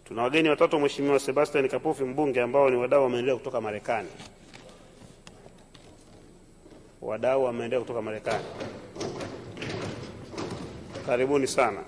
Tuna wageni watatu, Mheshimiwa Sebastian Kapufi mbunge, ambao ni wadau wa maendeleo kutoka Marekani. Wadau wa maendeleo kutoka Marekani, karibuni sana.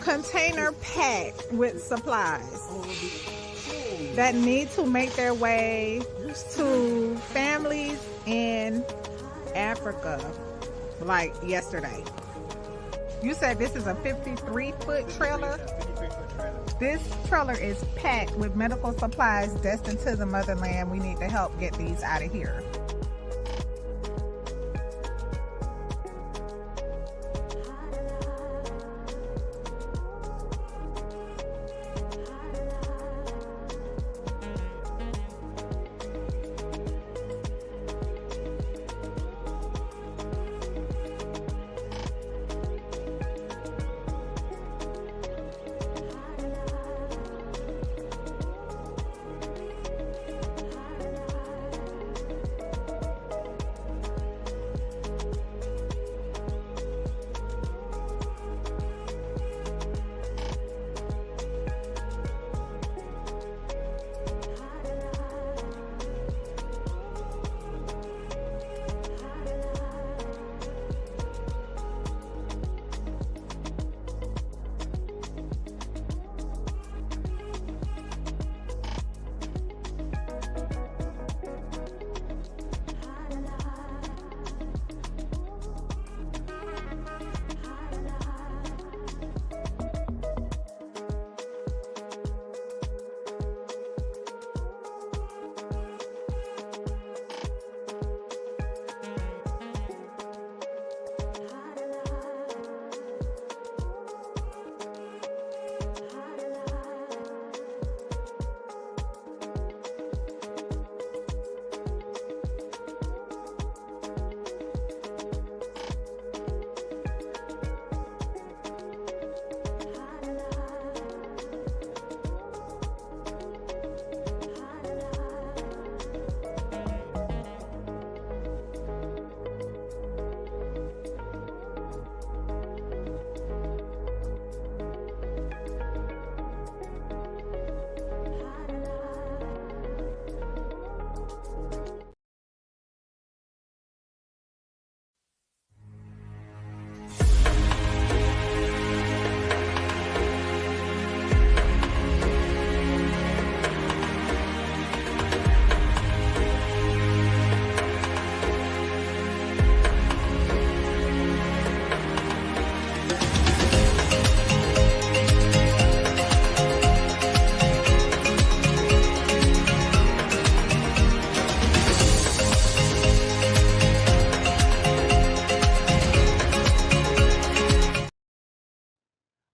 Container packed with supplies that need to make their way to families in Africa like yesterday. You said this is a 53-foot trailer? This trailer is packed with medical supplies destined to the motherland. We need to help get these out of here.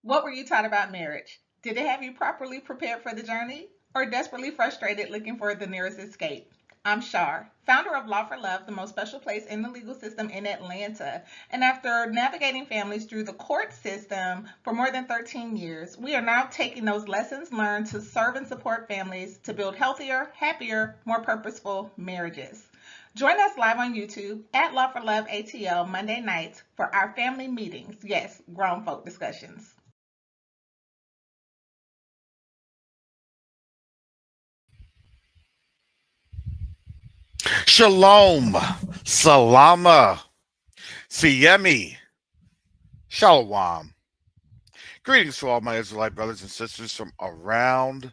What were you taught about marriage? Did it have you properly prepared for the journey or desperately frustrated looking for the nearest escape? I'm Shar, founder of Law for Love, the most special place in the legal system in Atlanta. And after navigating families through the court system for more than 13 years, we are now taking those lessons learned to serve and support families to build healthier, happier, more purposeful marriages. Join us live on YouTube at Law for Love ATL Monday nights for our family meetings. Yes, grown folk discussions. Shalom, Salama, Siyemi, Shalom. Greetings to all my Israelite brothers and sisters from around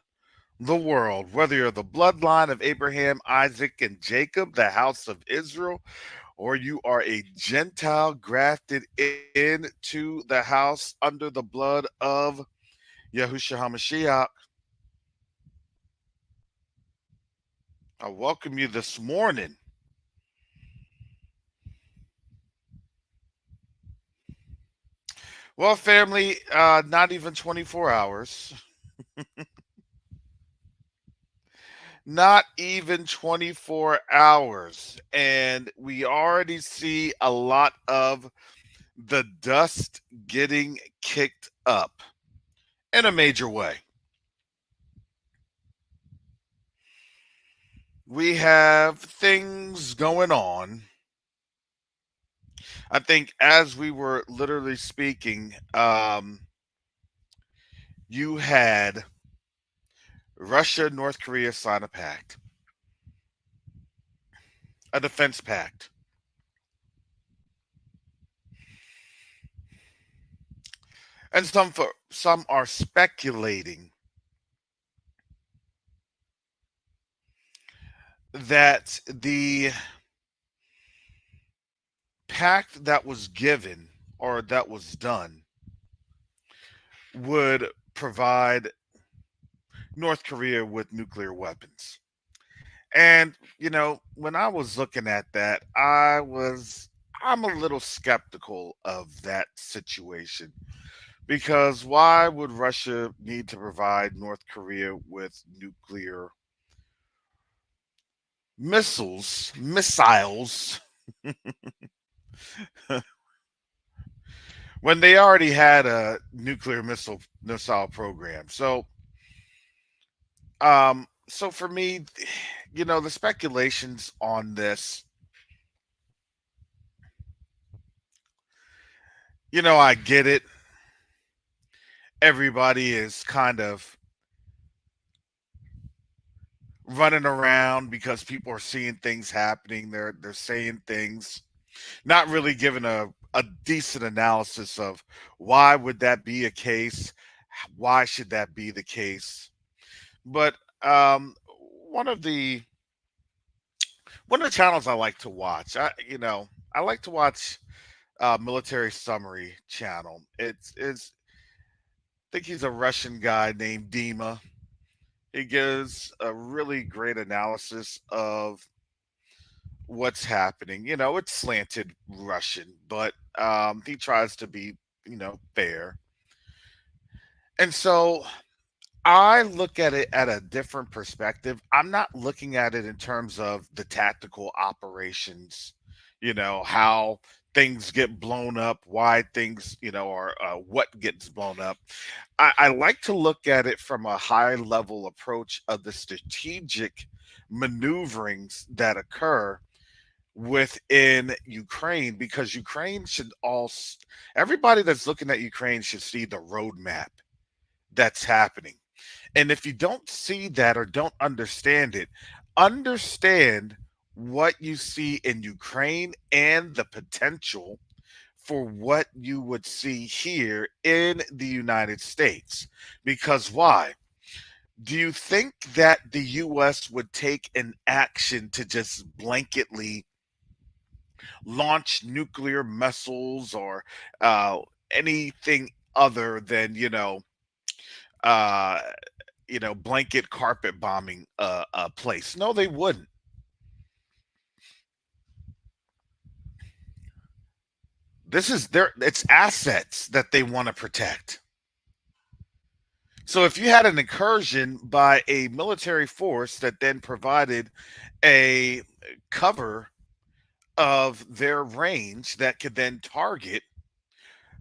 the world, whether you're the bloodline of Abraham, Isaac, and Jacob, the house of Israel, or you are a Gentile grafted into the house under the blood of Yahushua HaMashiach. I welcome you this morning. Well, family, not even 24 hours. Not even 24 hours. And we already see a lot of the dust getting kicked up in a major way. We have things going on. I think as we were literally speaking, you had Russia, North Korea sign a pact, a defense pact. And some are speculating that the pact that was given or that was done would provide North Korea with nuclear weapons. And when I was looking at that, I'm a little skeptical of that situation because why would Russia need to provide North Korea with nuclear missiles when they already had a nuclear missile program? So for me, the speculations on this, I get it. Everybody is kind of running around because people are seeing things happening. They're saying things, not really giving a decent analysis of why would that be a case, why should that be the case. But one of the one of the channels I like to watch, I like to watch Military Summary channel. I think he's a Russian guy named Dima. He gives a really great analysis of what's happening. It's slanted Russian, but he tries to be, fair. And so I look at it at a different perspective. I'm not looking at it in terms of the tactical operations, how things get blown up, why things, or what gets blown up. I like to look at it from a high level approach of the strategic maneuverings that occur within Ukraine, because Ukraine should everybody that's looking at Ukraine should see the roadmap that's happening. And if you don't see that or don't understand it, understand what you see in Ukraine and the potential for what you would see here in the United States. Because why? Do you think that the US would take an action to just blanketly launch nuclear missiles or uh, anything other than uh, blanket carpet bombing a place? No, they wouldn't. This is their it's assets that they want to protect. So if you had an incursion by a military force that then provided a cover of their range that could then target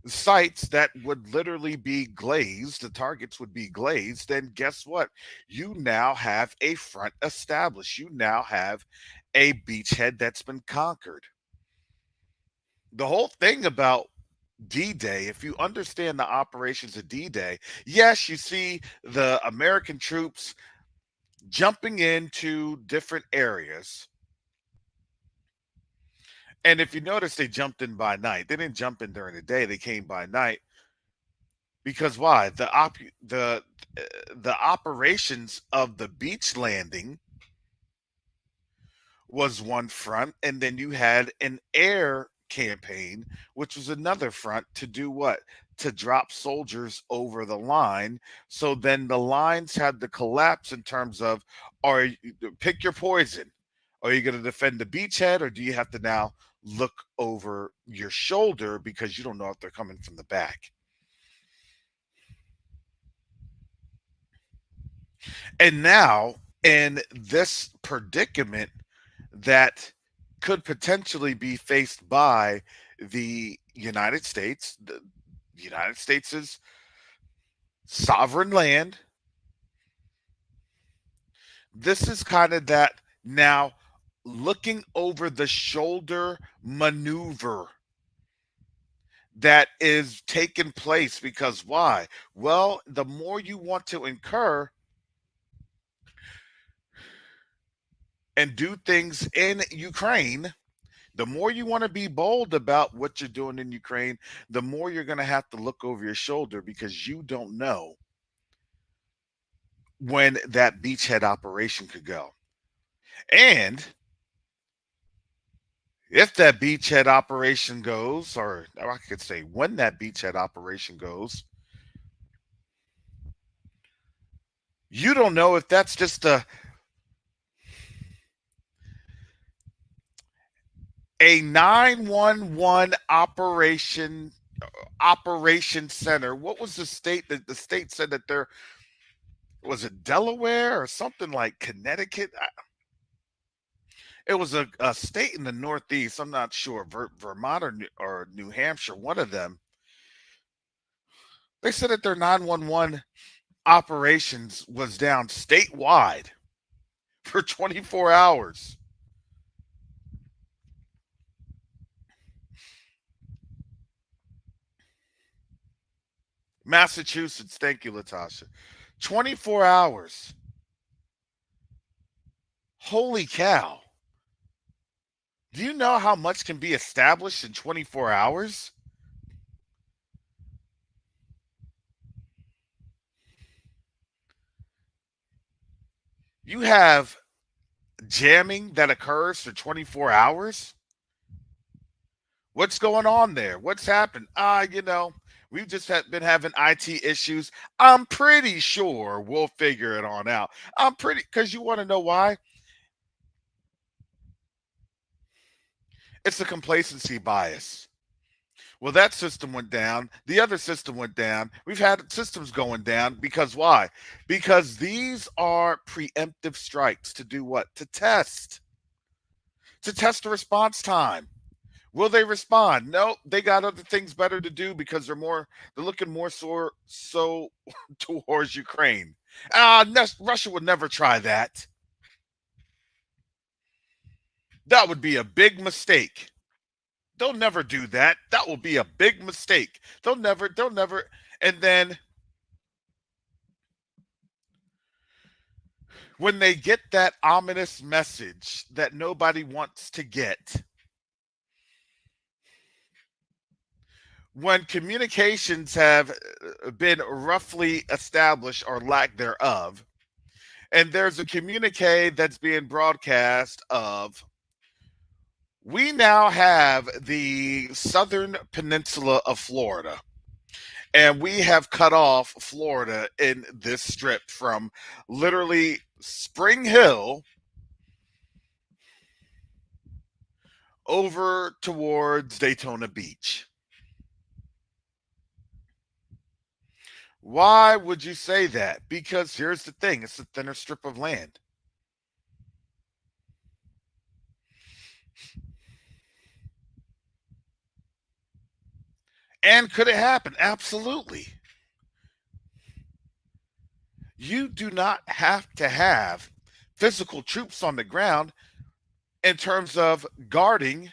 sites that would literally be glazed, the targets would be glazed, then guess what? You now have a front established. You now have a beachhead that's been conquered. The whole thing about D Day, if you understand the operations of D Day, yes, you see the American troops jumping into different areas. And if you notice, they jumped in by night. They didn't jump in during the day, they came by night. Because why? The operations of the beach landing was one front, and then you had an air campaign, which was another front to do what? To drop soldiers over the line. So then the lines had to collapse in terms of, are you, pick your poison. Are you going to defend the beachhead, or do you have to now look over your shoulder because you don't know if they're coming from the back? And now, in this predicament that could potentially be faced by the United States, the United States is sovereign land. This is kind of that now looking over the shoulder maneuver that is taking place because why? Well, the more you want to incur and do things in Ukraine, the more you want to be bold about what you're doing in Ukraine, the more you're going to have to look over your shoulder because you don't know when that beachhead operation could go. And if that beachhead operation goes, or I could say when that beachhead operation goes, you don't know if that's just a 911 operation center. What was the state that the state said that there was, it Delaware or something like Connecticut? It was a state in the Northeast. I'm not sure, Vermont or New Hampshire, one of them. They said that their 911 operations was down statewide for 24 hours. Massachusetts, thank you, Latasha. 24 hours. Holy cow. Do you know how much can be established in 24 hours? You have jamming that occurs for 24 hours. What's going on there? What's happened? We've just been having IT issues. I'm pretty sure we'll figure it on out. Because you want to know why? It's a complacency bias. Well, that system went down. The other system went down. We've had systems going down because why? Because these are preemptive strikes to do what? To test the response time. Will they respond? No, they got other things better to do because they're looking more so towards Ukraine. Russia would never try that. That would be a big mistake. They'll never do that. That will be a big mistake. They'll never. And then when they get that ominous message that nobody wants to get, when communications have been roughly established or lack thereof, and there's a communique that's being broadcast of, we now have the southern peninsula of Florida, and we have cut off Florida in this strip from literally Spring Hill over towards Daytona Beach. Why would you say that? Because here's the thing, it's a thinner strip of land. And could it happen? Absolutely. You do not have to have physical troops on the ground in terms of guarding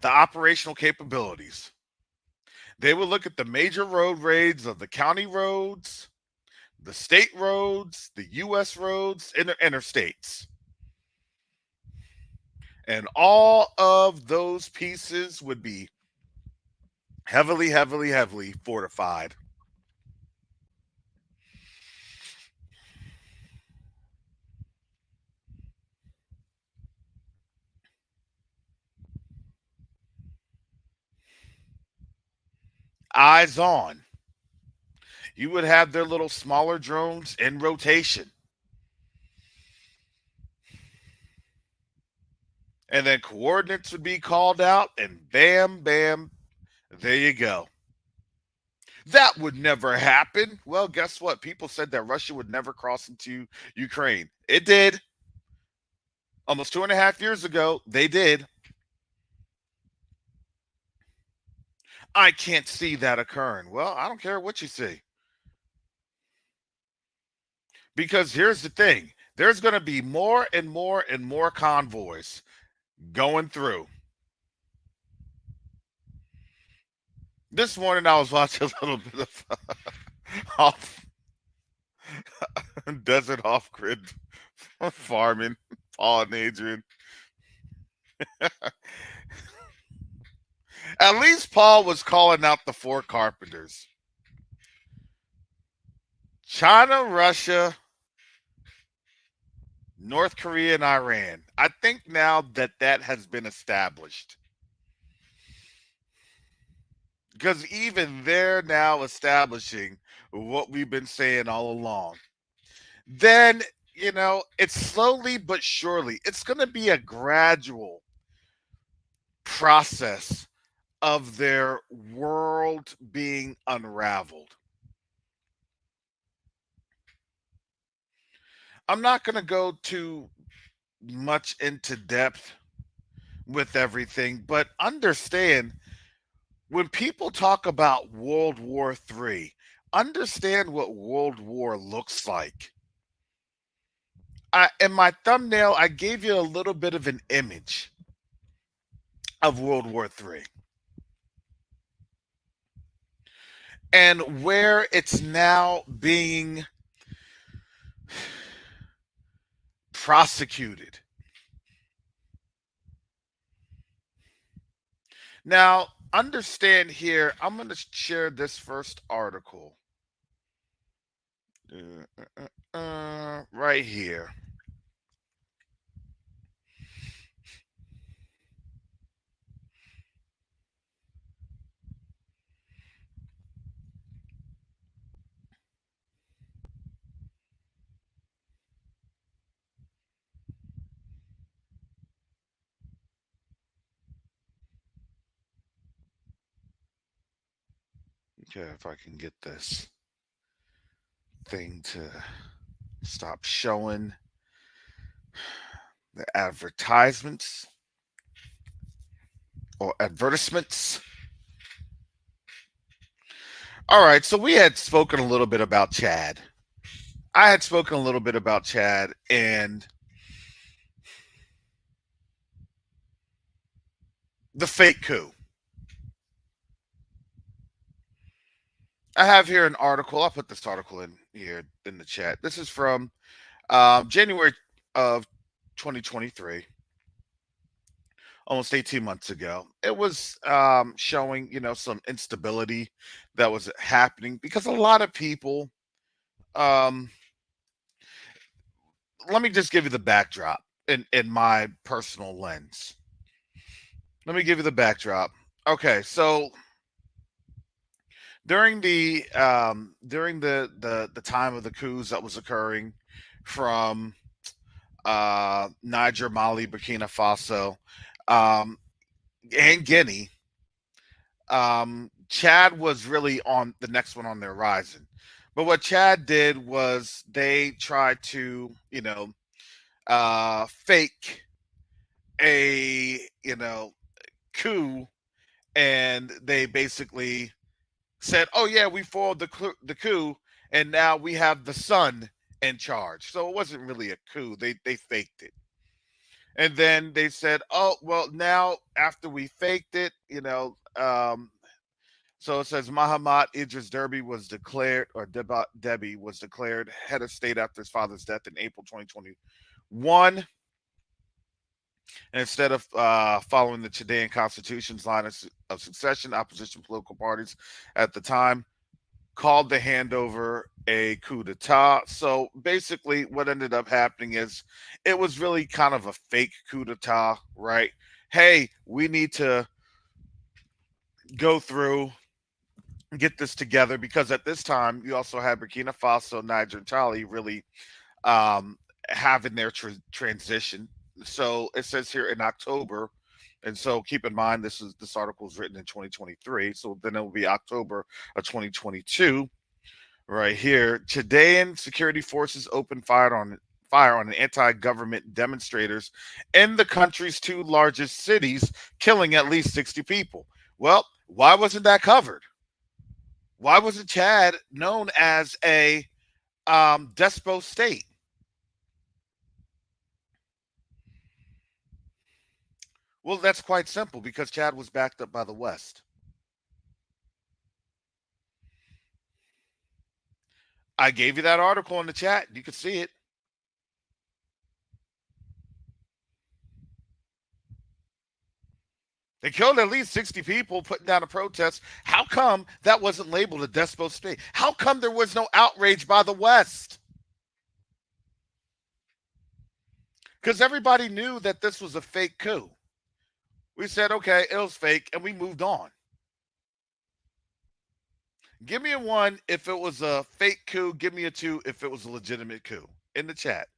the operational capabilities. They will look at the major road raids of the county roads, the state roads, the U.S. roads, and the interstates. And all of those pieces would be Heavily, heavily, heavily fortified. Eyes on. You would have their little smaller drones in rotation. And then coordinates would be called out, and bam, bam, there you go. That would never happen. Well, guess what? People said that Russia would never cross into Ukraine. It did. Almost 2.5 years ago, they did. I can't see that occurring. Well, I don't care what you see. Because here's the thing, there's going to be more and more and more convoys going through. This morning, I was watching a little bit of off desert off grid farming, Paul and Adrian. At least Paul was calling out the four carpenters. China, Russia, North Korea, and Iran. I think now that that has been established. Because even they're now establishing what we've been saying all along. Then, it's slowly but surely, it's going to be a gradual process of their world being unraveled. I'm not going to go too much into depth with everything, but understand when people talk about World War III, understand what World War looks like. In my thumbnail, I gave you a little bit of an image of World War III and where it's now being prosecuted. Now, understand here, I'm going to share this first article right here. Okay, if I can get this thing to stop showing the advertisements or advertisements. All right, so we had spoken a little bit about Chad. I had spoken a little bit about Chad and the fake coup. I have here an article. I'll put this article in here in the chat. This is from January of 2023, almost 18 months ago. It was showing, some instability that was happening because a lot of people. Um, Let me just give you the backdrop in my personal lens. Let me give you the backdrop. Okay, so during the time of the coups that was occurring from Niger, Mali, Burkina Faso, um, and Guinea, Chad was really on the next one on the horizon. But what Chad did was they tried to, fake a, coup, and they basically said, "Oh yeah, we foiled the coup, and now we have the son in charge." So it wasn't really a coup; they faked it, and then they said, "Oh well, now after we faked it, So it says Mahamat Idris Derby was declared, or Debi was declared head of state after his father's death in April 2021. And instead of following the Chilean constitution's line of succession, opposition political parties at the time called the handover a coup d'etat. So basically, what ended up happening is it was really kind of a fake coup d'etat, right? Hey, we need to go through get this together because at this time you also had Burkina Faso, Niger, and Chile really um, having their transition. So it says here in October, and so keep in mind this article is written in 2023. So then it will be October of 2022. Right here, Chilean security forces opened fire on anti-government demonstrators in the country's two largest cities, killing at least 60 people. Well, why wasn't that covered? Why wasn't Chad known as a despot state? Well, that's quite simple because Chad was backed up by the West. I gave you that article in the chat. You could see it. They killed at least 60 people putting down a protest. How come that wasn't labeled a despot state? How come there was no outrage by the West? Because everybody knew that this was a fake coup. We said, okay, it was fake, and we moved on. Give me a one if it was a fake coup. Give me a two if it was a legitimate coup in the chat.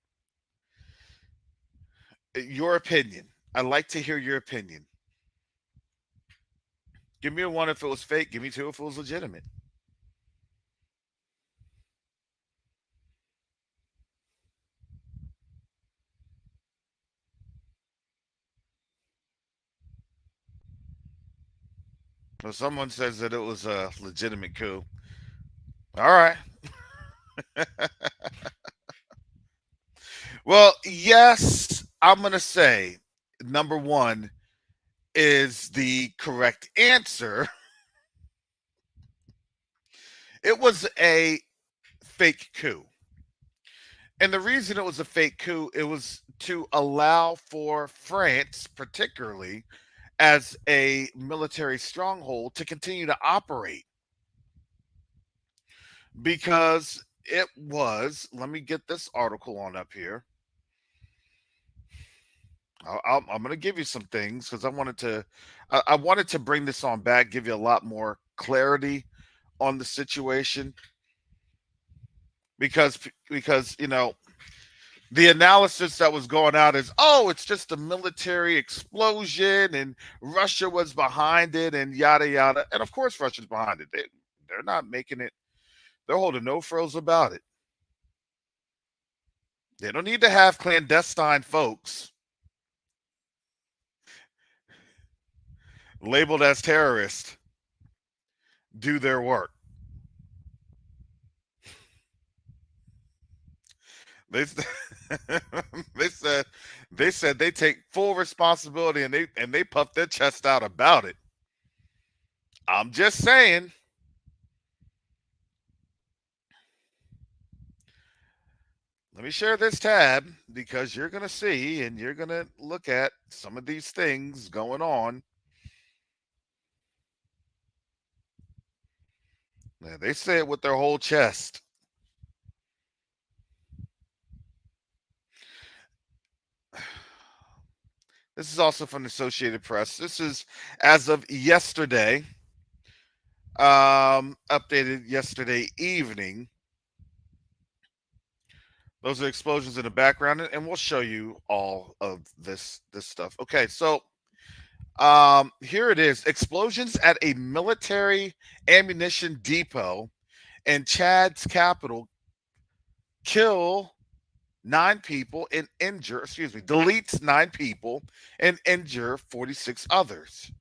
Your opinion. I'd like to hear your opinion. Give me a one if it was fake. Give me two if it was legitimate. Well, someone says that it was a legitimate coup. All right. Well, yes, I'm going to say number one is the correct answer. It was a fake coup. And the reason it was a fake coup, it was to allow for France, particularly as a military stronghold, to continue to operate. Because it was, let me get this article on up here. I'm going to give you some things because I wanted to bring this on back, give you a lot more clarity on the situation because the analysis that was going out is, oh, it's just a military explosion and Russia was behind it and yada yada. And of course Russia's behind it. They're not making it, they're holding no frills about it. They don't need to have clandestine folks labeled as terrorists do their work. They they said they take full responsibility and they puff their chest out about it. I'm just saying. Let me share this tab because you're going to see and you're going to look at some of these things going on. Yeah, they say it with their whole chest. This is also from the Associated Press. This is as of yesterday, updated yesterday evening. Those are explosions in the background, and we'll show you all of this stuff. Okay, so here it is: explosions at a military ammunition depot in Chad's capital kill 9 people and injure. Excuse me, deletes 9 people and injure 46 others.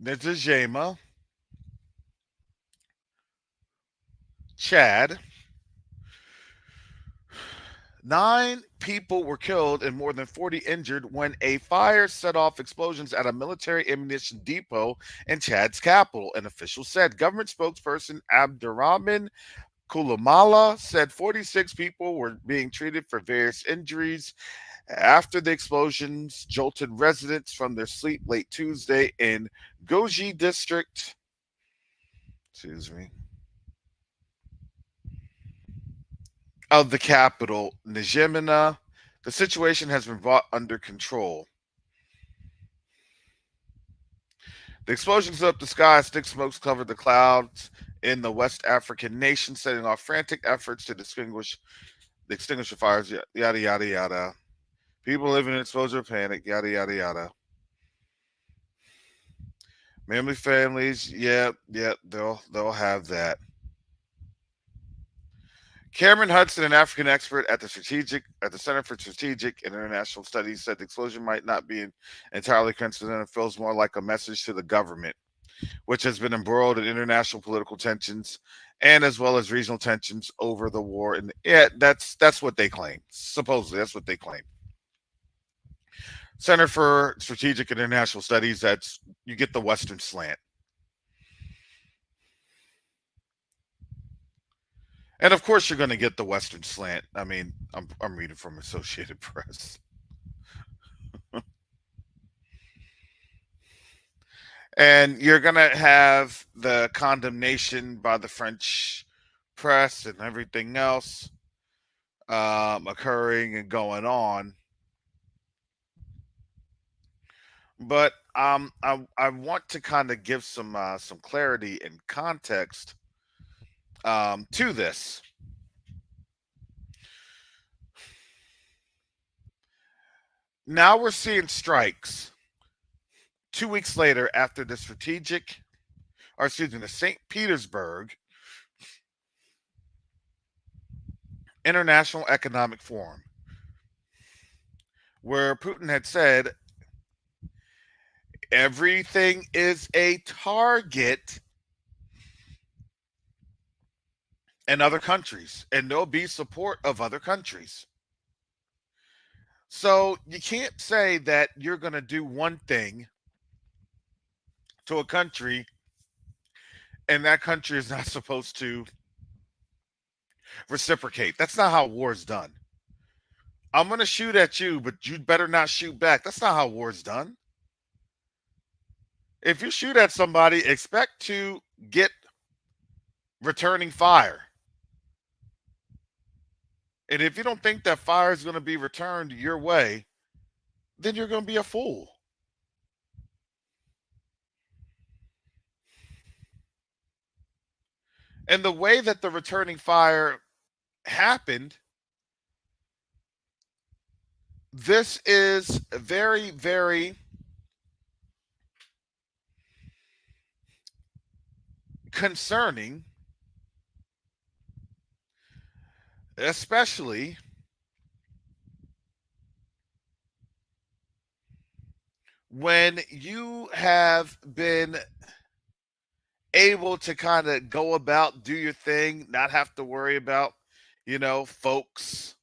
Nejema, Chad. 9 people were killed and more than 40 injured when a fire set off explosions at a military ammunition depot in Chad's capital, an official said. Government spokesperson Abdurrahman Kulamala said 46 people were being treated for various injuries after the explosions jolted residents from their sleep late Tuesday in Goji district. Excuse me. Of the capital, Njimena. The situation has been brought under control. The explosions lit up the sky as thick smokes covered the clouds in the West African nation, setting off frantic efforts to extinguish the fires. Yada yada yada. People living in exposure panic. Yada yada yada. Family families. Yep. They'll have that. Cameron Hudson, an African expert at the Center for Strategic and International Studies, said the explosion might not be entirely coincidental and feels more like a message to the government, which has been embroiled in international political tensions and as well as regional tensions over the war. And yeah, that's what they claim. Supposedly, that's what they claim. Center for Strategic and International Studies. That's you get the Western slant. And of course, you're going to get the Western slant. I mean, I'm reading from Associated Press. And you're going to have the condemnation by the French press and everything else occurring and going on. But I want to kind of give some clarity and context to this. Now we're seeing strikes 2 weeks later after the the St. Petersburg International Economic Forum, where Putin had said everything is a target in other countries, and there'll be support of other countries. So you can't say that you're going to do one thing to a country and that country is not supposed to reciprocate. That's not how war is done. I'm going to shoot at you, but you better not shoot back. That's not how war is done. If you shoot at somebody, expect to get returning fire. And if you don't think that fire is going to be returned your way, then you're going to be a fool. And the way that the returning fire happened, this is very, very concerning, especially when you have been able to kind of go about, do your thing, not have to worry about, folks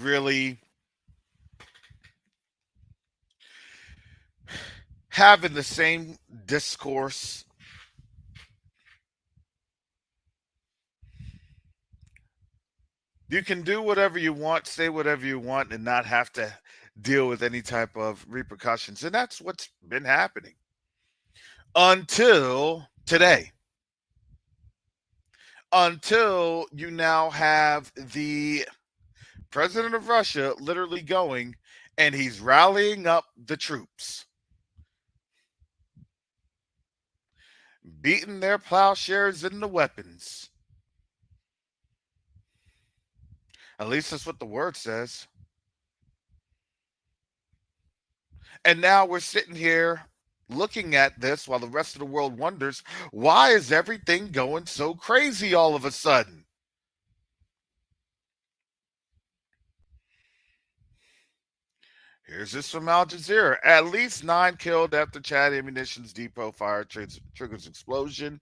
really having the same discourse. You can do whatever you want, say whatever you want, and not have to deal with any type of repercussions. And that's what's been happening until today. Until you now have the president of Russia literally going and he's rallying up the troops, beating their plowshares into weapons. At least that's what the word says. And now we're sitting here looking at this while the rest of the world wonders, why is everything going so crazy all of a sudden? Here's this from Al Jazeera. At least 9 killed after Chad ammunitions depot fire triggers explosion.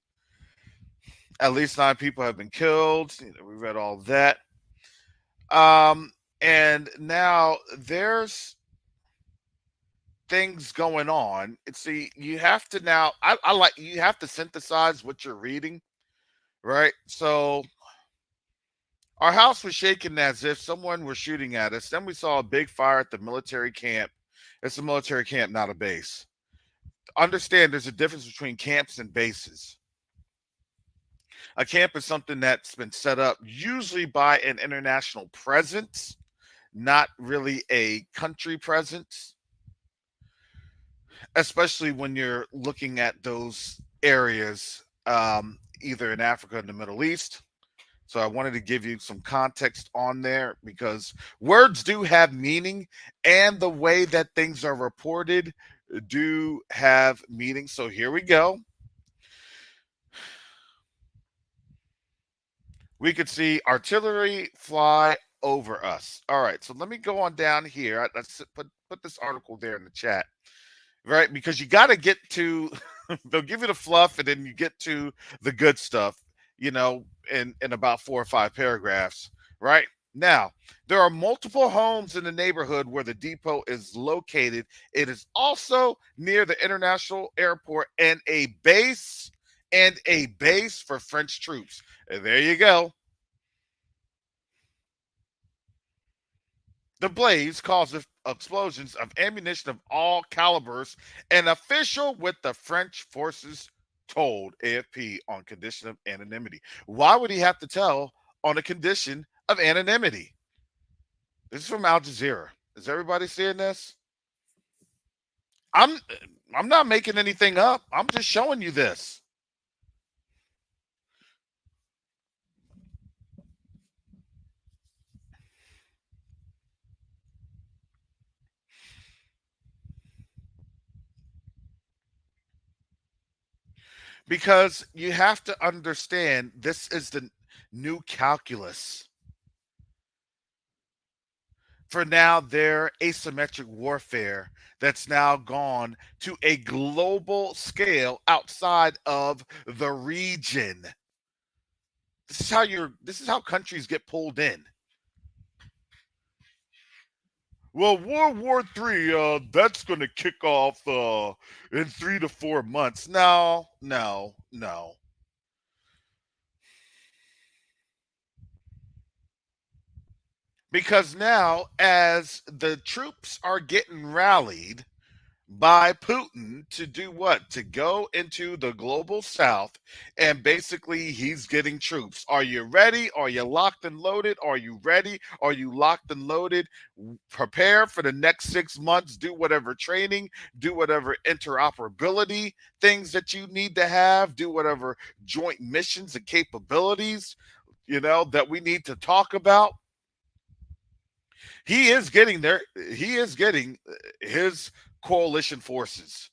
At least 9 people have been killed. We read all that. And now there's things going on. See, you have to now. I like you have to synthesize what you're reading, right? So our house was shaking as if someone was shooting at us. Then we saw a big fire at the military camp. It's a military camp, not a base. Understand there's a difference between camps and bases. A camp is something that's been set up usually by an international presence, not really a country presence, especially when you're looking at those areas, either in Africa or the Middle East. So I wanted to give you some context on there because words do have meaning and the way that things are reported do have meaning. So here we go. We could see artillery fly over us. All right, so let me go on down here. Let's put this article there in the chat, right? Because you got to get to they'll give you the fluff, and then you get to the good stuff, in about 4 or 5 paragraphs, right? Now, there are multiple homes in the neighborhood where the depot is located. It is also near the international airport and a base for French troops. And there you go. The blaze caused explosions of ammunition of all calibers. An official with the French forces told AFP on condition of anonymity. Why would he have to tell on a condition of anonymity? This is from Al Jazeera. Is everybody seeing this? I'm I'm not making anything up. I'm just showing you this. Because you have to understand this is the new calculus for now their asymmetric warfare that's now gone to a global scale outside of the region. This is how countries get pulled in. Well, World War III, that's going to kick off in 3 to 4 months. No, no, no. Because now, as the troops are getting rallied by Putin to do what? To go into the global south, and basically he's getting troops. Are you ready? Are you locked and loaded? Are you ready? Are you locked and loaded? Prepare for the next 6 months. Do whatever training, do whatever interoperability things that you need to have, do whatever joint missions and capabilities, that we need to talk about. He is getting there. He is getting his coalition forces.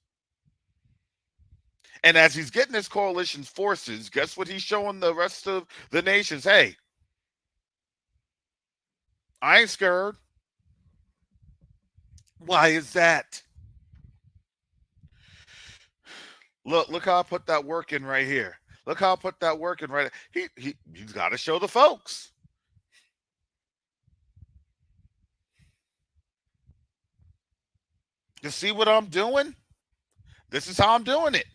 And as he's getting his coalition forces, guess what he's showing the rest of the nations? Hey, I ain't scared. Why is that? Look how I put that work in right here. Look how I put that work in right. He's got to show the folks. You see what I'm doing? This is how I'm doing it.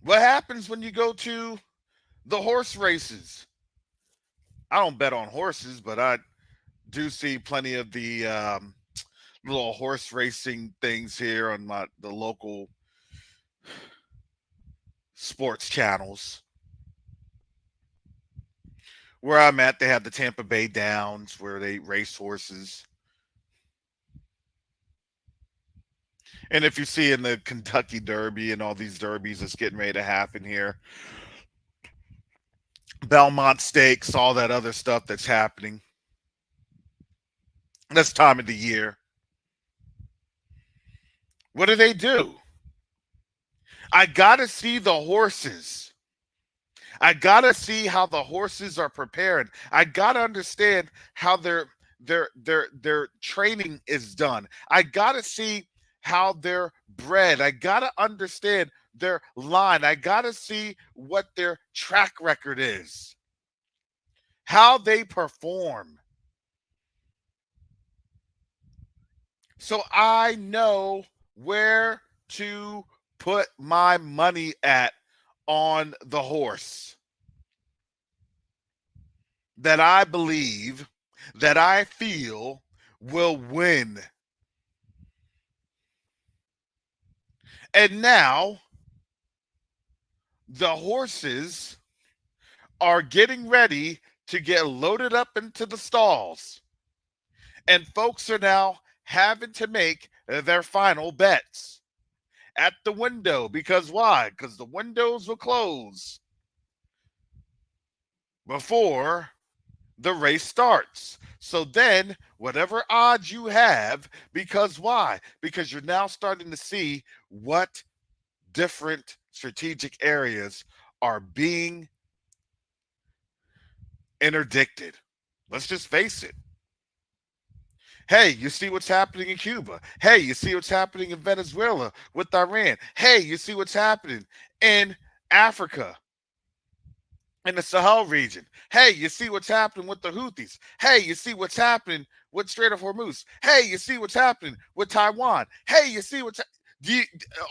What happens when you go to the horse races? I don't bet on horses, but I do see plenty of the little horse racing things here on the local sports channels. Where I'm at, they have the Tampa Bay Downs where they race horses. And if you see in the Kentucky Derby and all these derbies that's getting ready to happen here, Belmont Stakes, all that other stuff that's happening. That's time of the year. What do? I gotta see the horses. I gotta see how the horses are prepared. I gotta understand how their training is done. I gotta see how they're bred. I gotta understand their line. I gotta see what their track record is. how they perform. So I know where to put my money at on the horse that I believe, that I feel will win. And now the horses are getting ready to get loaded up into the stalls. And folks are now having to make their final bets at the window. Because why? Because the windows will close before the race starts. So then, whatever odds you have, because why? Because you're now starting to see what different strategic areas are being interdicted. Let's just face it. Hey, you see what's happening in Cuba. Hey, you see what's happening in Venezuela with Iran. Hey, you see what's happening in Africa, in the Sahel region. Hey, you see what's happening with the Houthis. Hey, you see what's happening with Strait of Hormuz. Hey, you see what's happening with Taiwan. Hey, you see what's do you,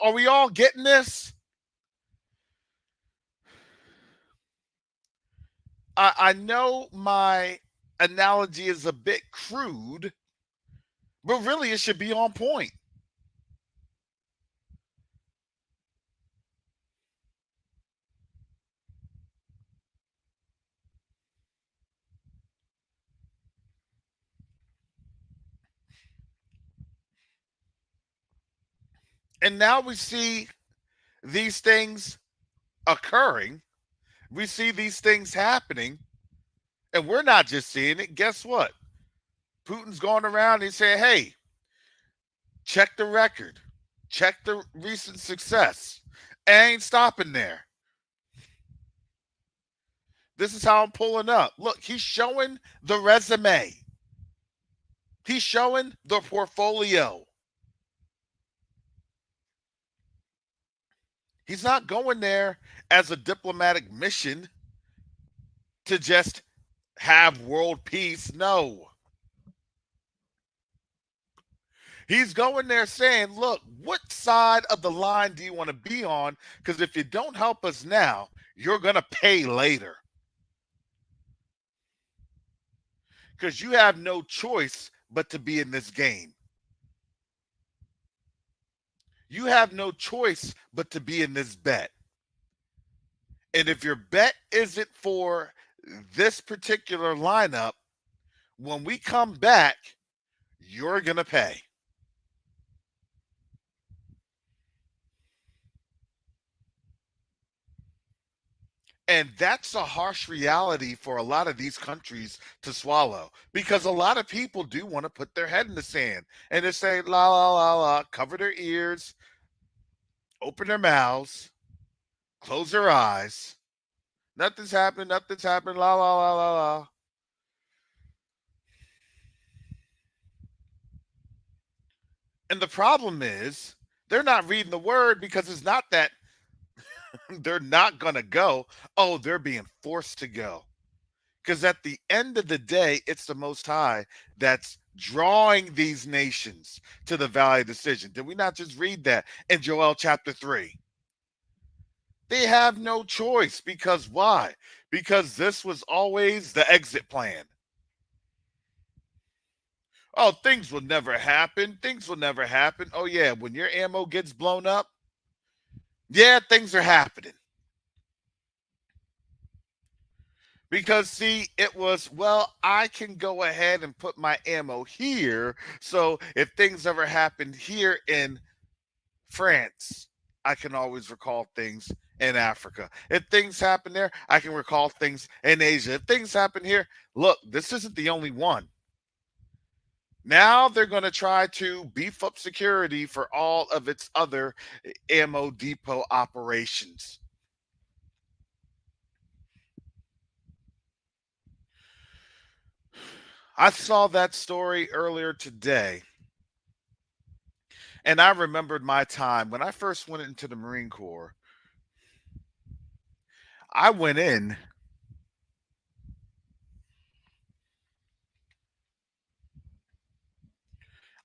are we all getting this? I know my analogy is a bit crude, but really it should be on point. And now we see these things occurring. We see these things happening, and we're not just seeing it. Guess what? Putin's going around and saying, hey, check the record, check the recent success. I ain't stopping there. This is how I'm pulling up. Look, he's showing the resume, he's showing the portfolio. He's not going there as a diplomatic mission to just have world peace. No. He's going there saying, look, what side of the line do you want to be on? Because if you don't help us now, you're going to pay later. Because you have no choice but to be in this game. You have no choice but to be in this bet. And if your bet isn't for this particular lineup, when we come back, you're going to pay. And that's a harsh reality for a lot of these countries to swallow because a lot of people do want to put their head in the sand and just say, la, la, la, la, cover their ears, open their mouths, close their eyes. Nothing's happening, la, la, la, la, la. And the problem is they're not reading the word because it's not that they're not going to go. Oh, they're being forced to go. Because at the end of the day, it's the Most High that's drawing these nations to the valley of decision. Did we not just read that in Joel chapter 3? They have no choice because why? Because this was always the exit plan. Oh, things will never happen. Things will never happen. Oh, yeah, when your ammo gets blown up, yeah, things are happening. Because see, it was, well, I can go ahead and put my ammo here. So if things ever happened here in France, I can always recall things in Africa. If things happen there, I can recall things in Asia. If things happen here, look, this isn't the only one. Now they're going to try to beef up security for all of its other ammo depot operations. I saw that story earlier today, and I remembered my time when I first went into the Marine Corps. I went in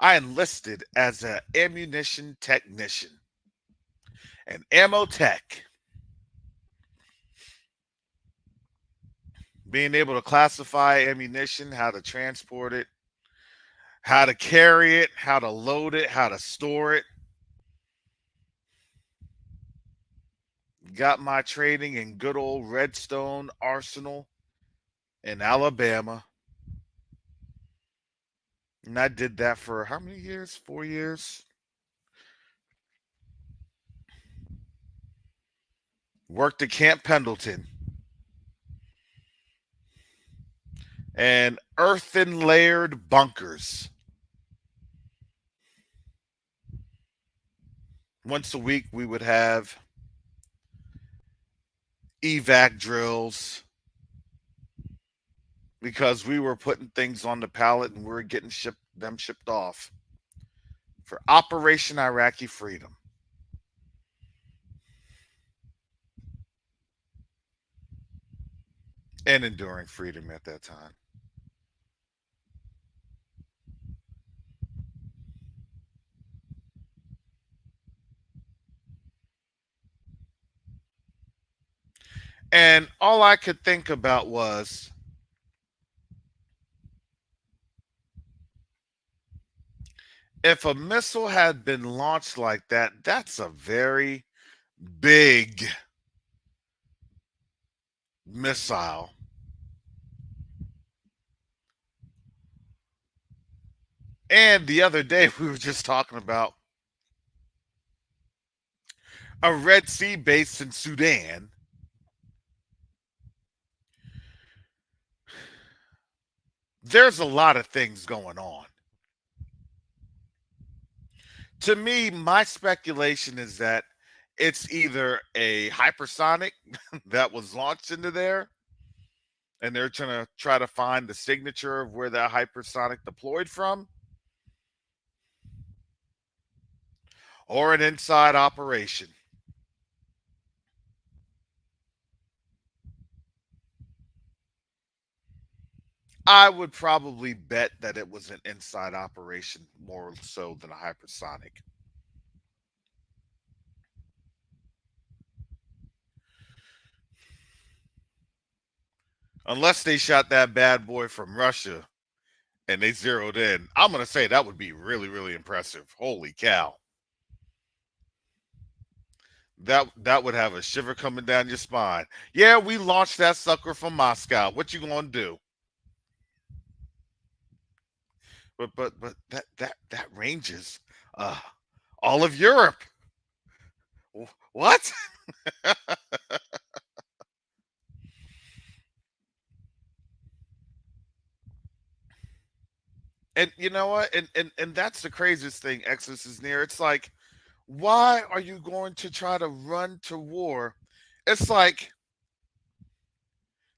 I enlisted as an ammunition technician, an ammo tech, being able to classify ammunition, how to transport it, how to carry it, how to load it, how to store it. Got my training in good old Redstone Arsenal in Alabama. And I did that for how many years? 4 years. Worked at Camp Pendleton and earthen layered bunkers. Once a week, we would have evac drills because we were putting things on the pallet and we were getting shipped off for Operation Iraqi Freedom and Enduring Freedom at that time. And all I could think about was, if a missile had been launched like that, that's a very big missile. And the other day, we were just talking about a Red Sea base in Sudan. There's a lot of things going on. To me, my speculation is that it's either a hypersonic that was launched into there, and they're trying to find the signature of where that hypersonic deployed from, or an inside operation. I would probably bet that it was an inside operation more so than a hypersonic. Unless they shot that bad boy from Russia and they zeroed in. I'm going to say that would be really, really impressive. Holy cow. That would have a shiver coming down your spine. Yeah, we launched that sucker from Moscow. What you going to do? But that ranges all of Europe. What? And you know what? And that's the craziest thing. Exodus is near. It's like, why are you going to try to run to war? It's like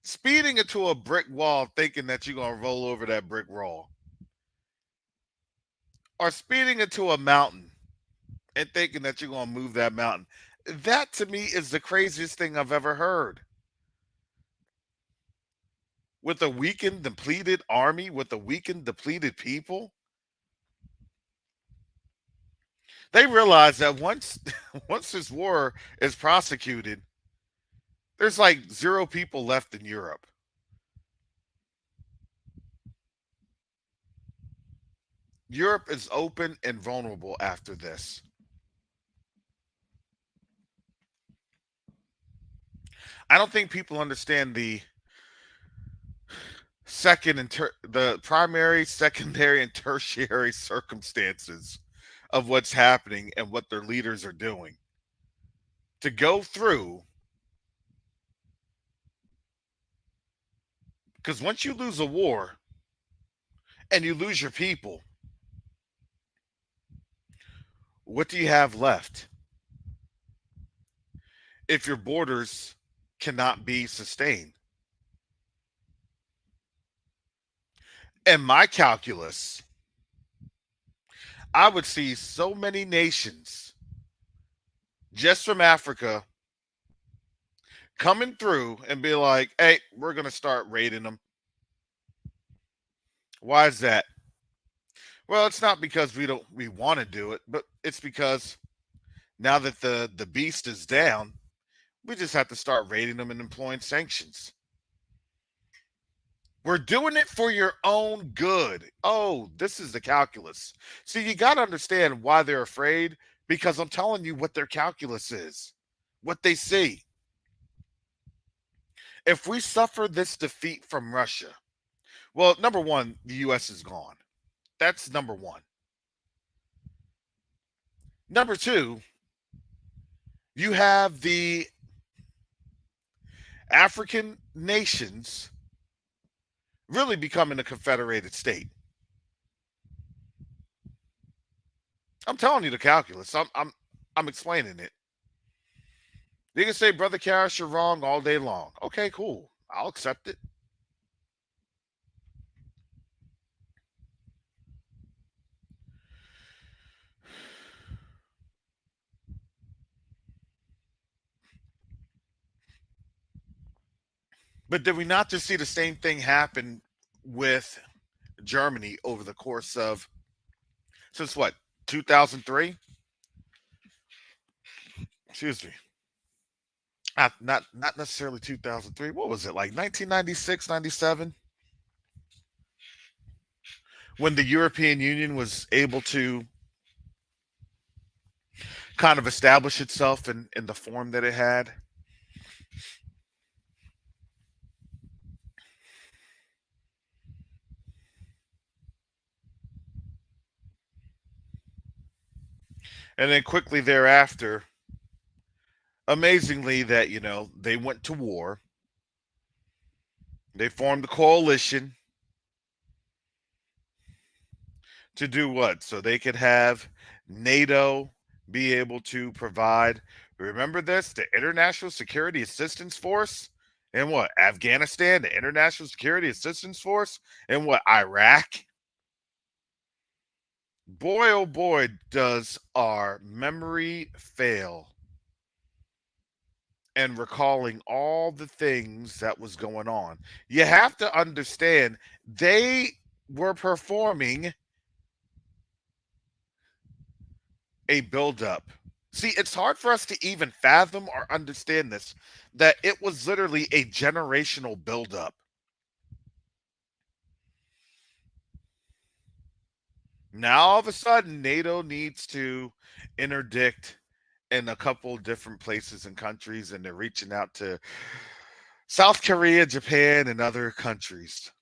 speeding into a brick wall thinking that you're going to roll over that brick wall, or speeding into a mountain and thinking that you're going to move that mountain. That to me is the craziest thing I've ever heard. With a weakened, depleted army, with a weakened, depleted people, they realize that once once this war is prosecuted, there's like zero people left in Europe. Europe is open and vulnerable after this. I don't think people understand the primary, secondary, and tertiary circumstances of what's happening and what their leaders are doing. To go through, because once you lose a war and you lose your people, what do you have left if your borders cannot be sustained? In my calculus, I would see so many nations just from Africa coming through and be like, hey, we're going to start raiding them. Why is that? Well, it's not because we want to do it, but it's because now that the beast is down, we just have to start raiding them and employing sanctions. We're doing it for your own good. Oh, this is the calculus. See, you got to understand why they're afraid because I'm telling you what their calculus is, what they see. If we suffer this defeat from Russia, well, number one, the U.S. is gone. That's number one. Number two, you have the African nations really becoming a confederated state. I'm telling you the calculus. I'm explaining it. They can say, Brother Karras, you're wrong all day long. Okay, cool. I'll accept it. But did we not just see the same thing happen with Germany over the course of since what 2003? Excuse me. Not necessarily 2003. What was it like 1996, 97? When the European Union was able to kind of establish itself in the form that it had. And then quickly thereafter, amazingly, that, they went to war. They formed a coalition to do what? So they could have NATO be able to provide, remember this, the International Security Assistance Force? And what? Afghanistan, the International Security Assistance Force? And what? Iraq? Boy, oh boy, does our memory fail and recalling all the things that was going on. You have to understand they were performing a buildup. See, it's hard for us to even fathom or understand this, that it was literally a generational buildup. Now, all of a sudden, NATO needs to interdict in a couple different places and countries, and they're reaching out to South Korea, Japan, and other countries.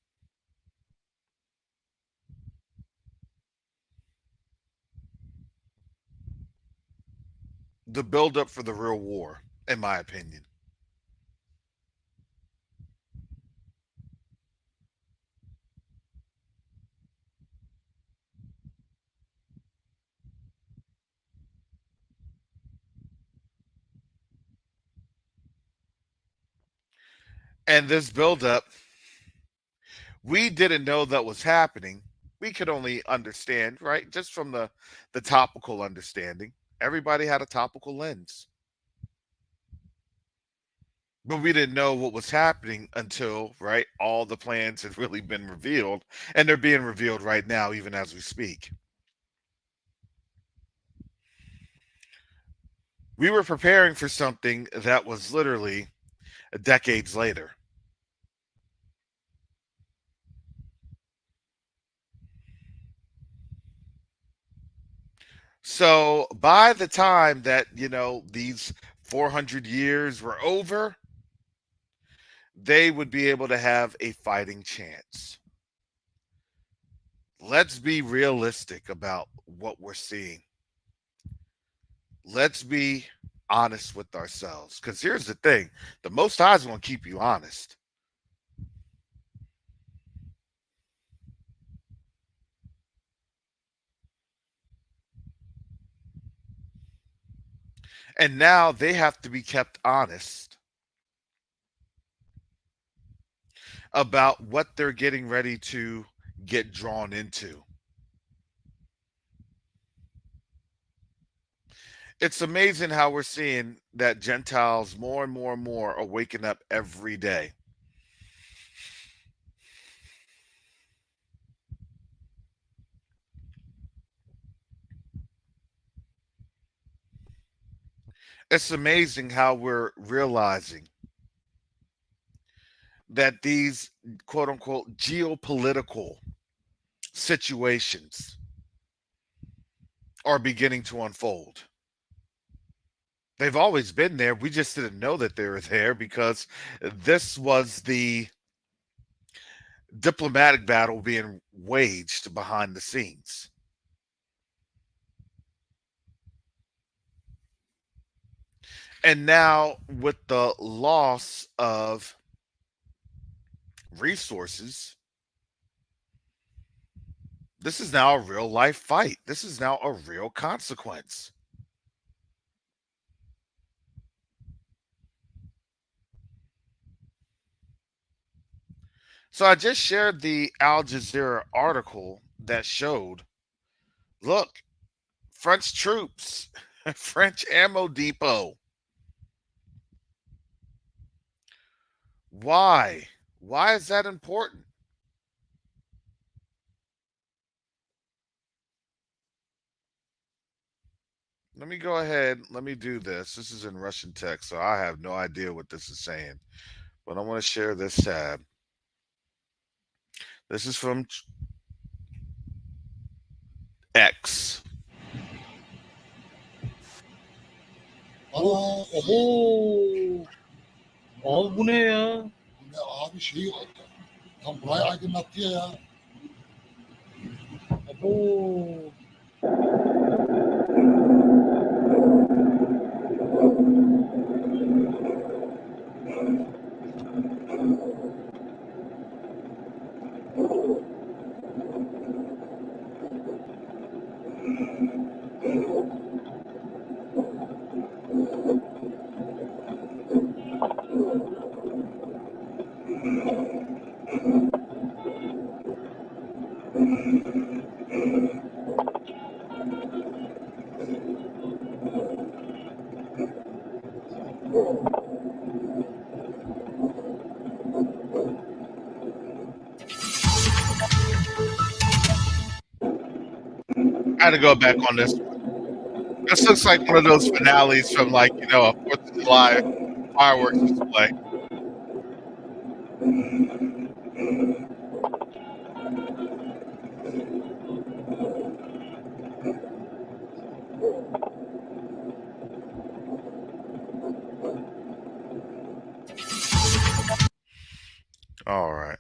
The buildup for the real war, in my opinion. And this buildup, we didn't know that was happening. We could only understand, right, just from the topical understanding. Everybody had a topical lens, but we didn't know what was happening until, right, all the plans had really been revealed, and they're being revealed right now, even as we speak. We were preparing for something that was literally decades later. So by the time that, these 400 years were over, they would be able to have a fighting chance. Let's be realistic about what we're seeing. Let's be honest with ourselves. Because here's the thing, the Most High is going to keep you honest. And now they have to be kept honest about what they're getting ready to get drawn into. It's amazing how we're seeing that Gentiles more and more and more are waking up every day. It's amazing how we're realizing that these quote unquote geopolitical situations are beginning to unfold. They've always been there. We just didn't know that they were there because this was the diplomatic battle being waged behind the scenes. And now, with the loss of resources, this is now a real life fight. This is now a real consequence. So I just shared the Al Jazeera article that showed, look, French troops, French ammo depot. Why? Why is that important? Let me go ahead. Let me do this. This is in Russian text, so I have no idea what this is saying. But I want to share this tab. This is from X. Abo. Abi bu ne ya? Ne abi şeyi tam burayı aydınlattı ya. Abo. I had to go back on this one. This looks like one of those finales from, like, a 4th of July fireworks display. All right.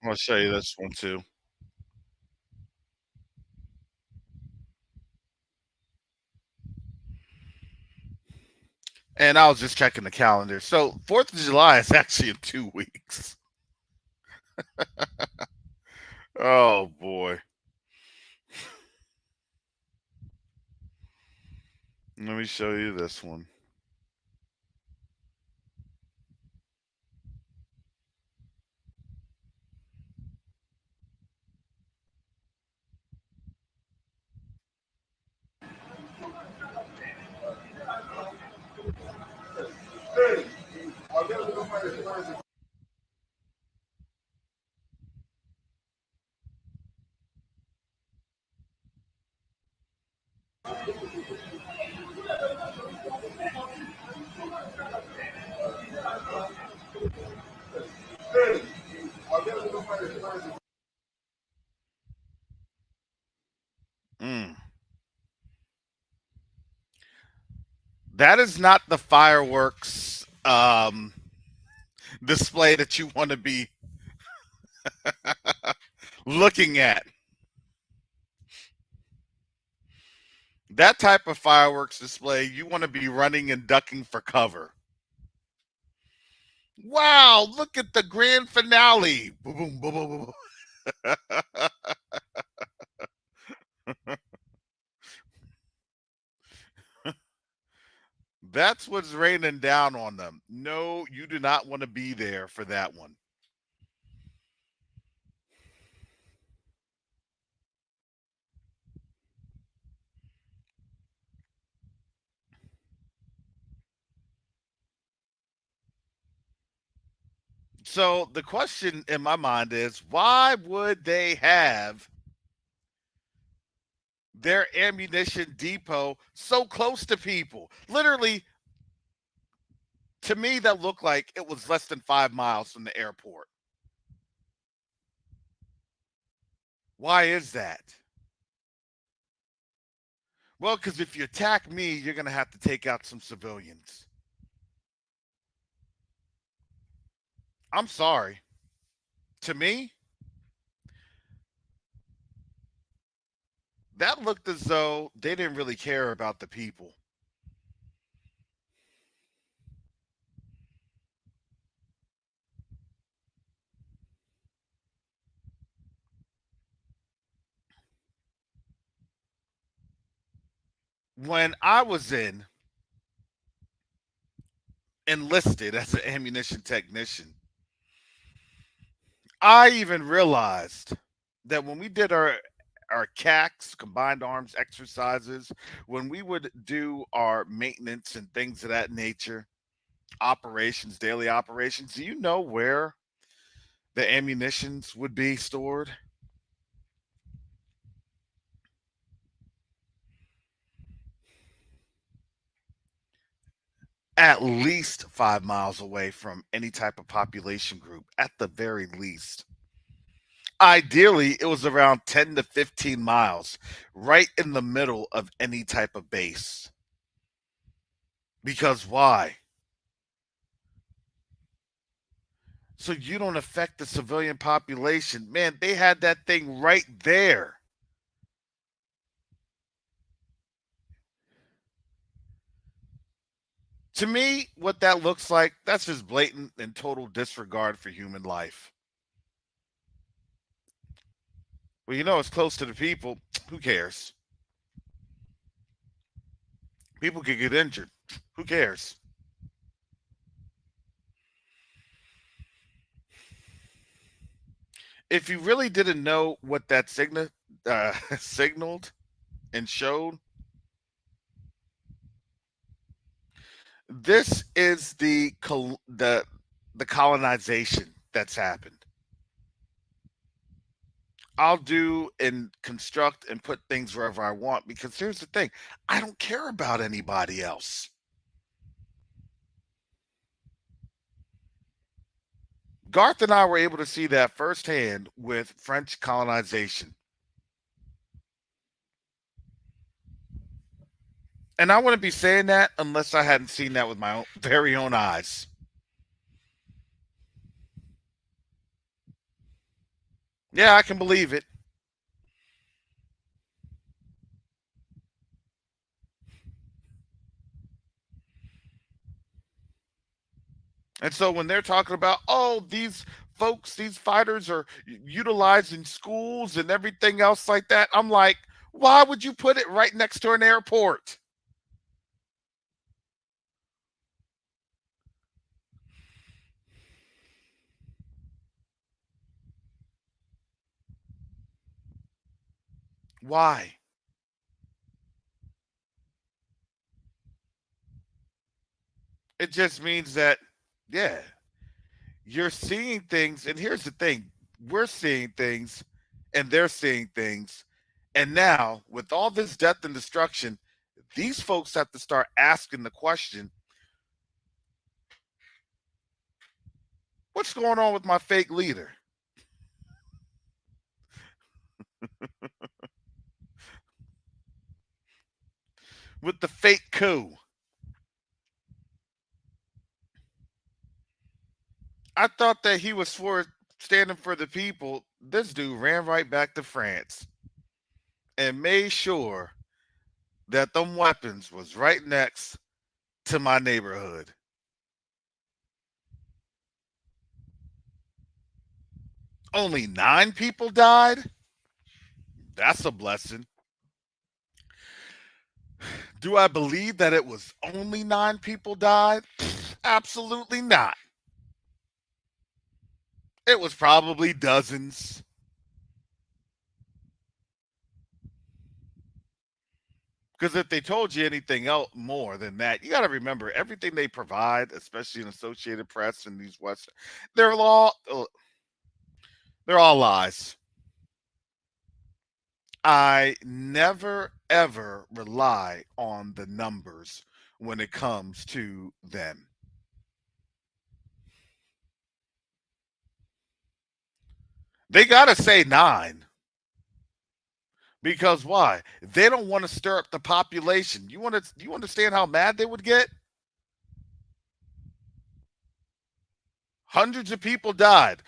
I'm going to show you this one too. And I was just checking the calendar. So 4th of July is actually in 2 weeks. Oh boy. Let me show you this one. Mm. That is not the fireworks display that you want to be looking at. That type of fireworks display, you want to be running and ducking for cover. Wow, look at the grand finale. Boom, boom, boom, boom, boom. That's what's raining down on them. No, you do not want to be there for that one. So the question in my mind is, why would they have their ammunition depot so close to people? Literally, to me, that looked like it was less than 5 miles from the airport. Why is that? Well, because if you attack me, you're going to have to take out some civilians. I'm sorry. To me, that looked as though they didn't really care about the people. When I was enlisted as an ammunition technician, I even realized that when we did our CACs, combined arms exercises, when we would do our maintenance and things of that nature, operations, daily operations, do you know where the ammunitions would be stored? At least 5 miles away from any type of population group, at the very least. Ideally, it was around 10 to 15 miles, right in the middle of any type of base. Because why? So you don't affect the civilian population. Man, they had that thing right there. To me, what that looks like, that's just blatant and total disregard for human life. Well, you know, it's close to the people. Who cares? People could get injured. Who cares? If you really didn't know what that signaled and showed, this is the colonization that's happened. I'll do and construct and put things wherever I want because here's the thing, I don't care about anybody else. Garth and I were able to see that firsthand with French colonization. And I wouldn't be saying that unless I hadn't seen that with my very own eyes. Yeah, I can believe it. And so when they're talking about, oh, these folks, these fighters are utilized in schools and everything else like that, I'm like, why would you put it right next to an airport? Why? It just means that, yeah, you're seeing things. And here's the thing, we're seeing things and they're seeing things. And now, with all this death and destruction, these folks have to start asking the question, what's going on with my fake leader? With the fake coup? I thought that he was for standing for the people. This dude ran right back to France and made sure that them weapons was right next to my neighborhood. Only 9 people died? That's a blessing. Do I believe that it was only 9 people died? Absolutely not. It was probably dozens. Because if they told you anything else more than that, you got to remember everything they provide, especially in Associated Press and these Western, they're all they're all lies. I never ever rely on the numbers when it comes to them. They got to say 9 because why? They don't want to stir up the population. You understand how mad they would get? Hundreds of people died.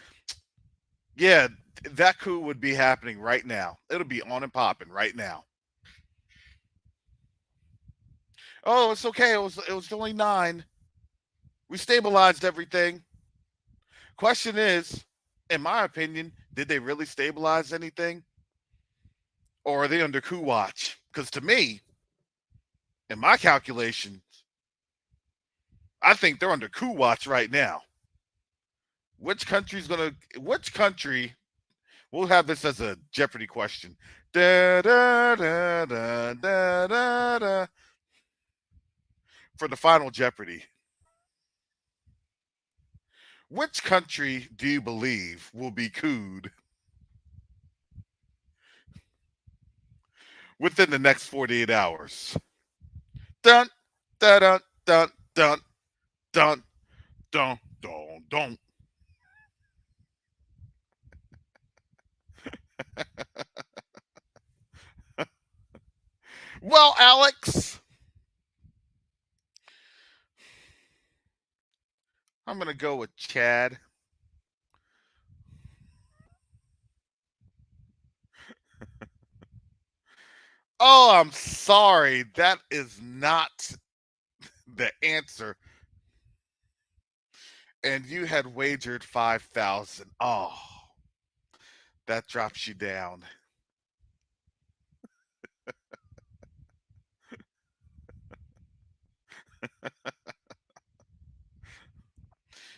Yeah, that coup would be happening right now. It'll be on and popping right now. Oh, it's okay. It was only 9. We stabilized everything. Question is, in my opinion, did they really stabilize anything? Or are they under coup watch? Because to me, in my calculations, I think they're under coup watch right now. Which country, we'll have this as a Jeopardy question. Da, da, da, da, da, da, da, for the final Jeopardy. Which country do you believe will be cooed within the next 48 hours? Dun, dun, dun, dun, dun, dun, dun, dun, dun. Well, Alex, I'm going to go with Chad. Oh, I'm sorry. That is not the answer. And you had wagered 5,000. Oh, that drops you down.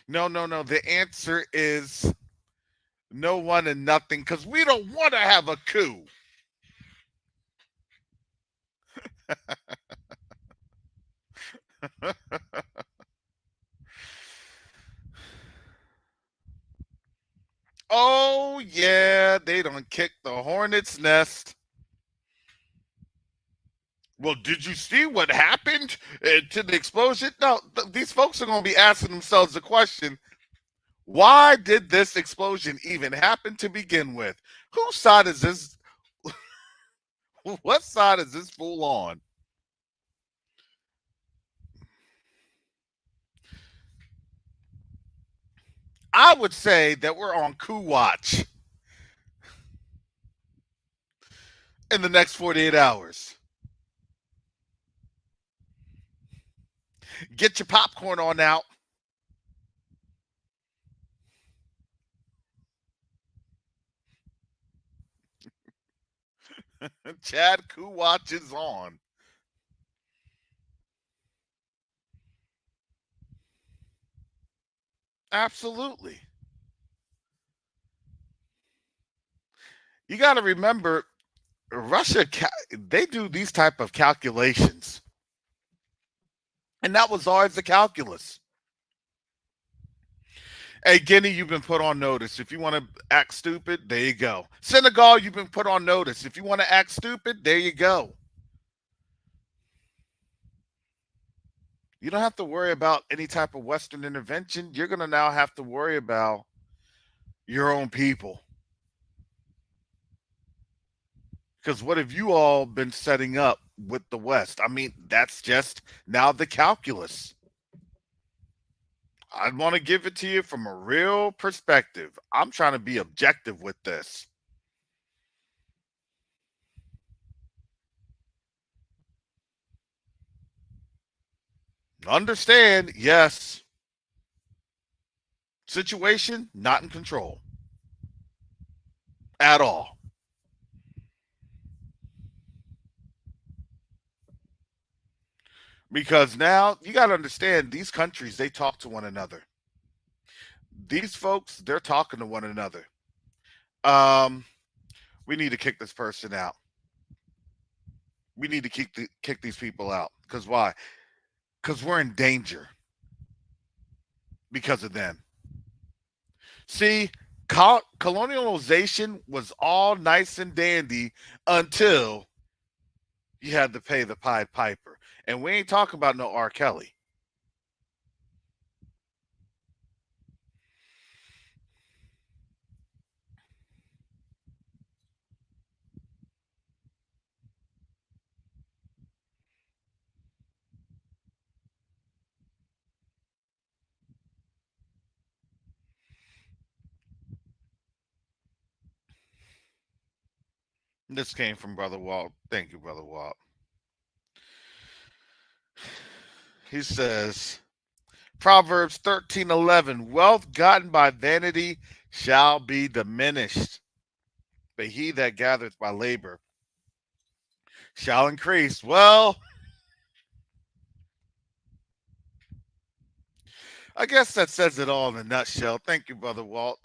No, no, no. The answer is no one and nothing because we don't want to have a coup. Oh, yeah. They don't kick the hornet's nest. Well, did you see what happened to the explosion? No, these folks are going to be asking themselves the question, why did this explosion even happen to begin with? Whose side is this? What side is this fool on? I would say that we're on coup watch in the next 48 hours. Get your popcorn on out. Chad coup watch is on. Absolutely. You got to remember, Russia, they do these type of calculations. And that was always the calculus. Hey, Guinea, you've been put on notice. If you want to act stupid, there you go. Senegal, you've been put on notice. If you want to act stupid, there you go. You don't have to worry about any type of Western intervention. You're going to now have to worry about your own people. Because what have you all been setting up with the West? I mean, that's just now the calculus. I want to give it to you from a real perspective. I'm trying to be objective with this. Understand, yes. Situation not in control at all. Because now you got to understand these countries, they talk to one another. These folks, they're talking to one another. Um, we need to kick this person out. We need to kick these people out. Because why? Because we're in danger because of them. See, colonialization was all nice and dandy until you had to pay the Pied Piper. And we ain't talking about no R. Kelly. This came from Brother Walt. Thank you, Brother Walt. He says, Proverbs 13:11, wealth gotten by vanity shall be diminished, but he that gathereth by labor shall increase. Well, I guess that says it all in a nutshell. Thank you, Brother Walt.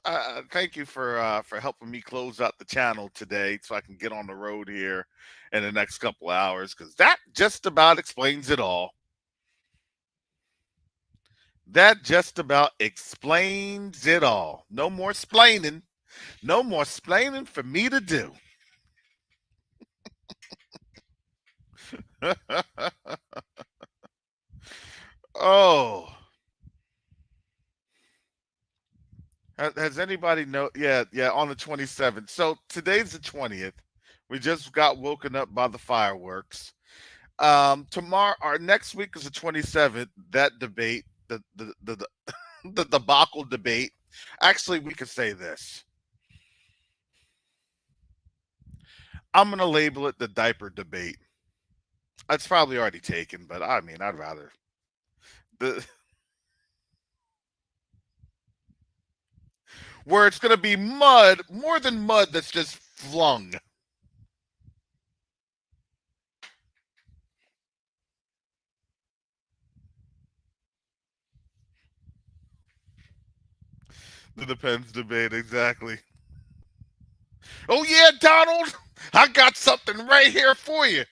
Thank you for helping me close out the channel today, so I can get on the road here in the next couple of hours, because that just about explains it all. That just about explains it all. No more splaining. No more splaining for me to do. Oh, has anybody know? Yeah, yeah, on the 27th. So today's the 20th. We just got woken up by the fireworks. Tomorrow, our next week is the 27th. That debate, the debacle debate. Actually, we could say this. I'm gonna label it the diaper debate. It's probably already taken, but I mean, I'd rather the where it's gonna be mud, more than mud that's just flung. The depends debate, exactly. Oh yeah, Donald, I got something right here for you.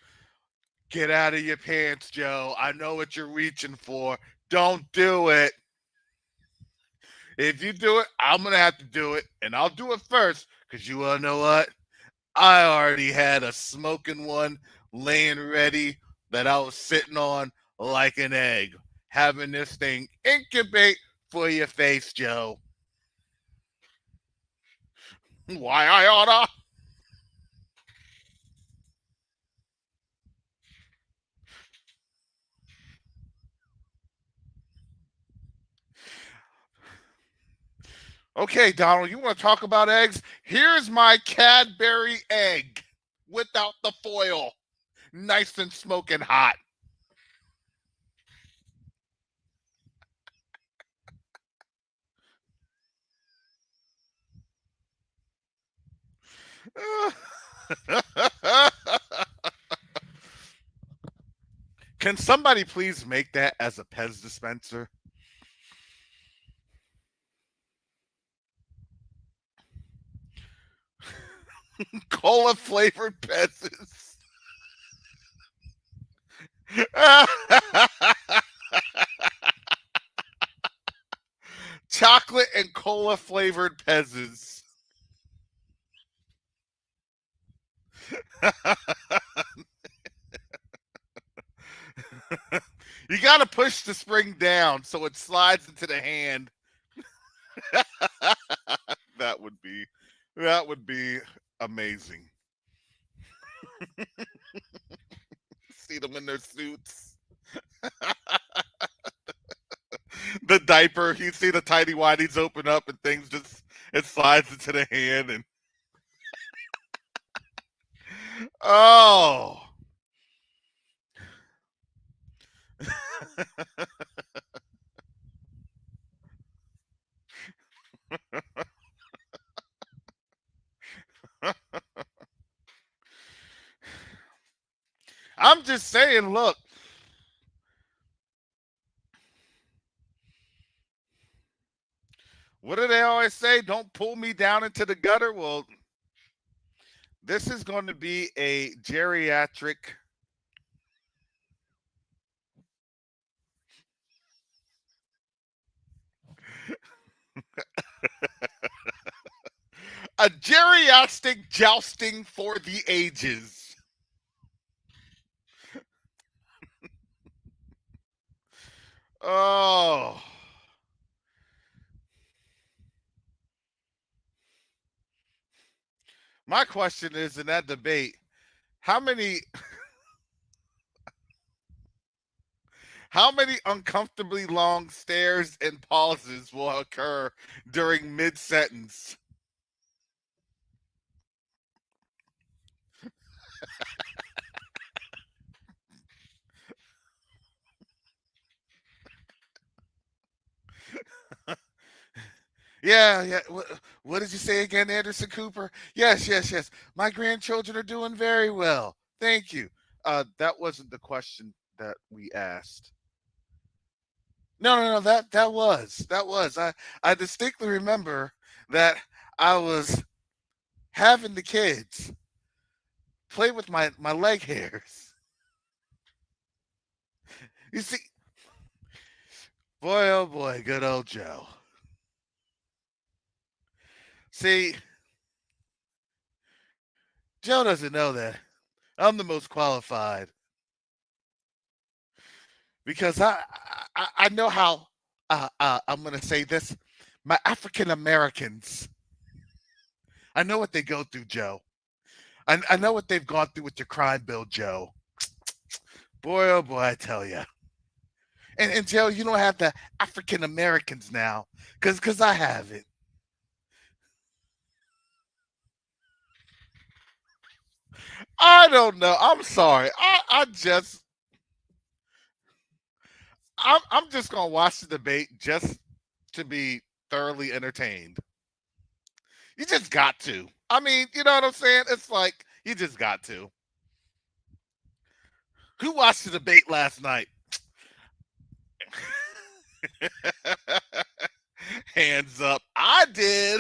Get out of your pants, Joe. I know what you're reaching for. Don't do it. If you do it, I'm gonna have to do it, and I'll do it first, because you wanna know what? I already had a smoking one laying ready that I was sitting on like an egg, having this thing incubate for your face, Joe. Why I oughta? Okay, Donald, you want to talk about eggs? Here's my Cadbury egg without the foil. Nice and smoking hot. Can somebody please make that as a Pez dispenser? Cola flavored Pez's. Chocolate and cola flavored Pez's. You got to push the spring down so it slides into the hand. that would be that would be amazing. See them in their suits. The diaper, you see the tidy whities open up and things just it slides into the hand and oh. I'm just saying, look. What do they always say? Don't pull me down into the gutter. Well, this is going to be a geriatric A geriatric jousting for the ages. Oh. My question is in that debate, how many how many uncomfortably long stares and pauses will occur during mid-sentence? Yeah, yeah. What did you say again, Anderson Cooper? Yes, yes, yes. My grandchildren are doing very well. Thank you. That wasn't the question that we asked. No, no, no. That was. I distinctly remember that I was having the kids play with my leg hairs. You see, boy, oh boy, good old Joe. See, Joe doesn't know that I'm the most qualified because I know how I'm going to say this. My African Americans, I know what they go through, Joe. I know what they've gone through with your crime bill, Joe. Boy, oh boy, I tell you. And Joe, you don't have the African Americans now, cause I have it. I don't know. I'm sorry. I'm just gonna watch the debate just to be thoroughly entertained. You just got to. I mean, you know what I'm saying? It's like you just got to. Who watched the debate last night? Hands up. I did.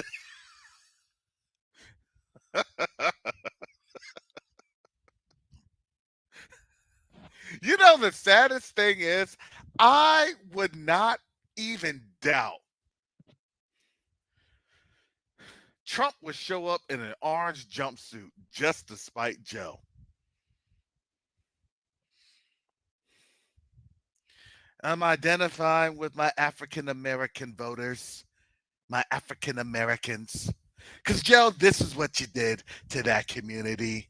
You know the saddest thing is I would not even doubt Trump would show up in an orange jumpsuit just to spite Joe. I'm identifying with my African American voters, my African Americans. Because, Joe, this is what you did to that community.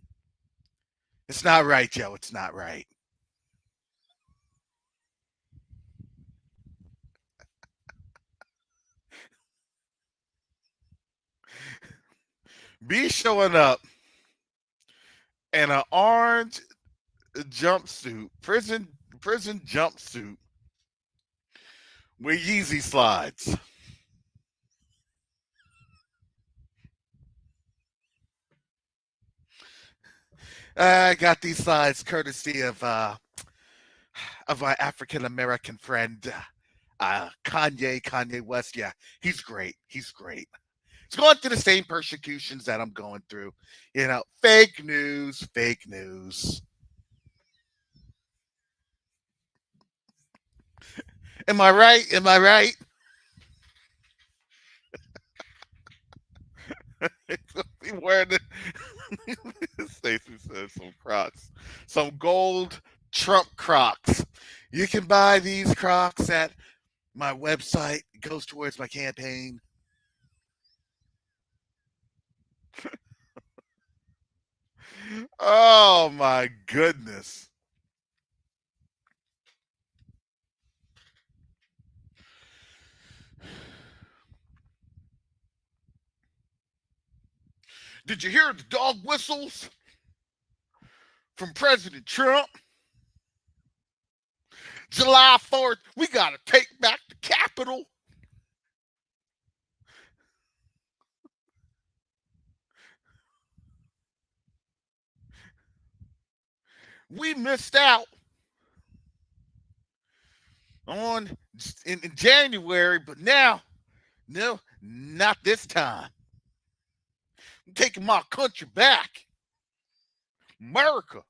It's not right, Joe. It's not right. Be showing up in an orange jumpsuit, prison jumpsuit with Yeezy slides. I got these slides courtesy of my African American friend Kanye West. Yeah, he's great. He's great. He's going through the same persecutions that I'm going through. You know, fake news, fake news. Am I right? Am I right? He wearing the Stacy says some Crocs, some gold Trump Crocs. You can buy these Crocs at my website. It goes towards my campaign. Oh my goodness. Did you hear the dog whistles from President Trump? July 4th, we got to take back the Capitol. We missed out on in January, but now, no, not this time. I'm taking my country back. America.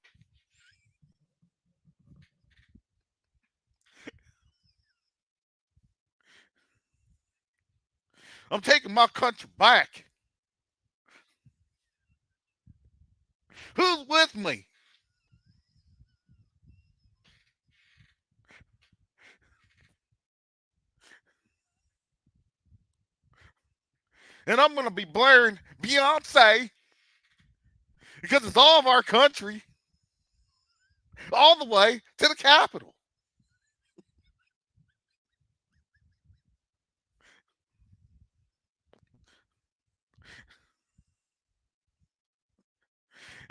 I'm taking my country back. Who's with me? And I'm going to be blaring Beyonce because it's all of our country, all the way to the Capitol.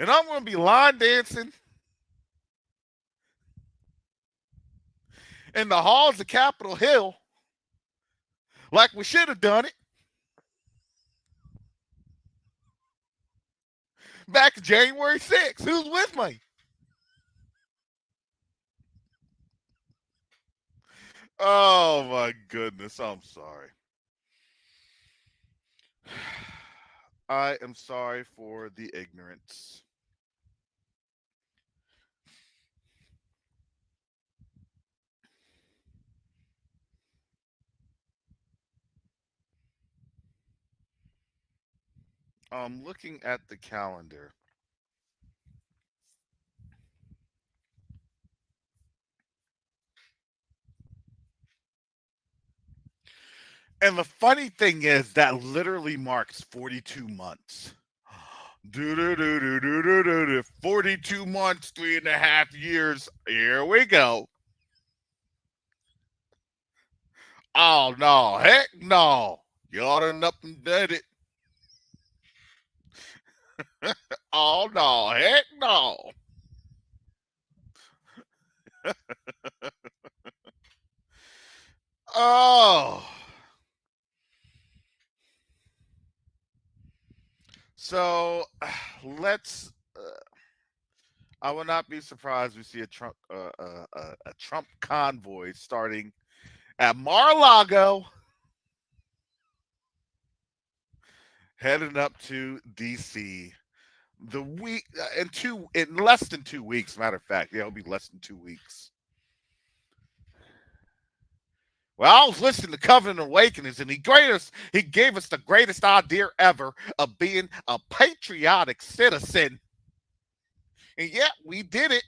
And I'm going to be line dancing in the halls of Capitol Hill like we should have done it back January 6th. Who's with me? Oh my goodness, I'm sorry. I am sorry for the ignorance. I'm looking at the calendar. And the funny thing is that literally marks 42 months. Do do do do do do do do. 42 months, 3.5 years. Here we go. Oh no, heck no. You ought to up and did it. Oh no, heck no. Oh. So let's. I will not be surprised we see a Trump convoy starting at Mar-a-Lago, heading up to D.C. The week in less than 2 weeks. Matter of fact, yeah, it'll be less than 2 weeks. Well, I was listening to Covenant Awakenings, and he gave us the greatest idea ever of being a patriotic citizen. And yet we did it.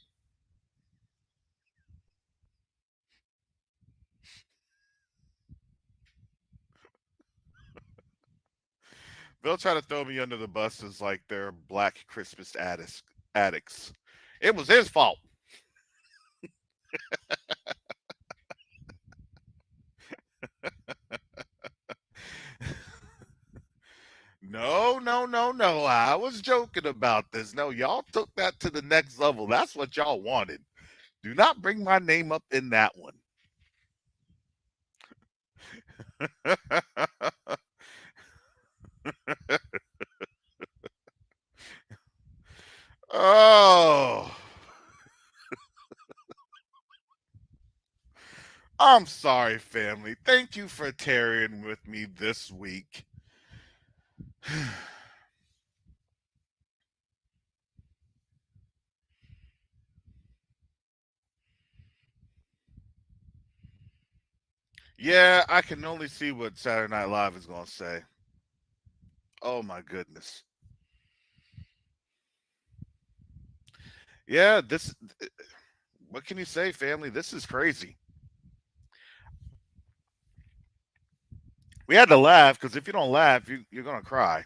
They'll try to throw me under the bus as like they're black Christmas addicts. It was his fault. No, no, no, no. I was joking about this. No, y'all took that to the next level. That's what y'all wanted. Do not bring my name up in that one. Oh, I'm sorry, family. Thank you for tarrying with me this week. Yeah, I can only see what Saturday Night Live is going to say. Oh, my goodness. Yeah, what can you say, family? This is crazy. We had to laugh because if you don't laugh, you're going to cry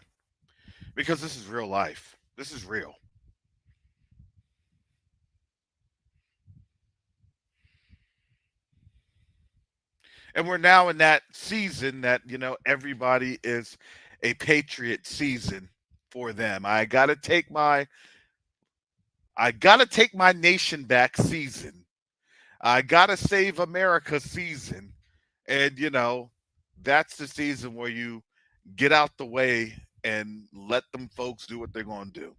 because this is real life. This is real. And we're now in that season that, everybody is a patriot season for them. I got to take my nation back season. I got to save America season. And, that's the season where you get out the way and let them folks do what they're going to do.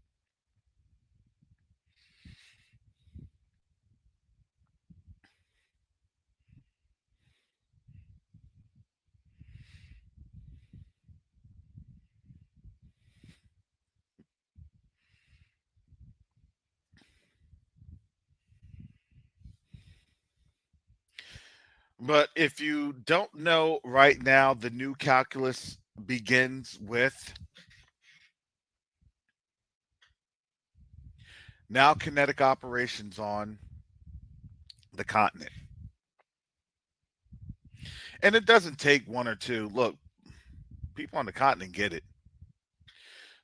But if you don't know right now, the new calculus begins with Now kinetic operations on the continent. And it doesn't take one or two. Look, people on the continent get it.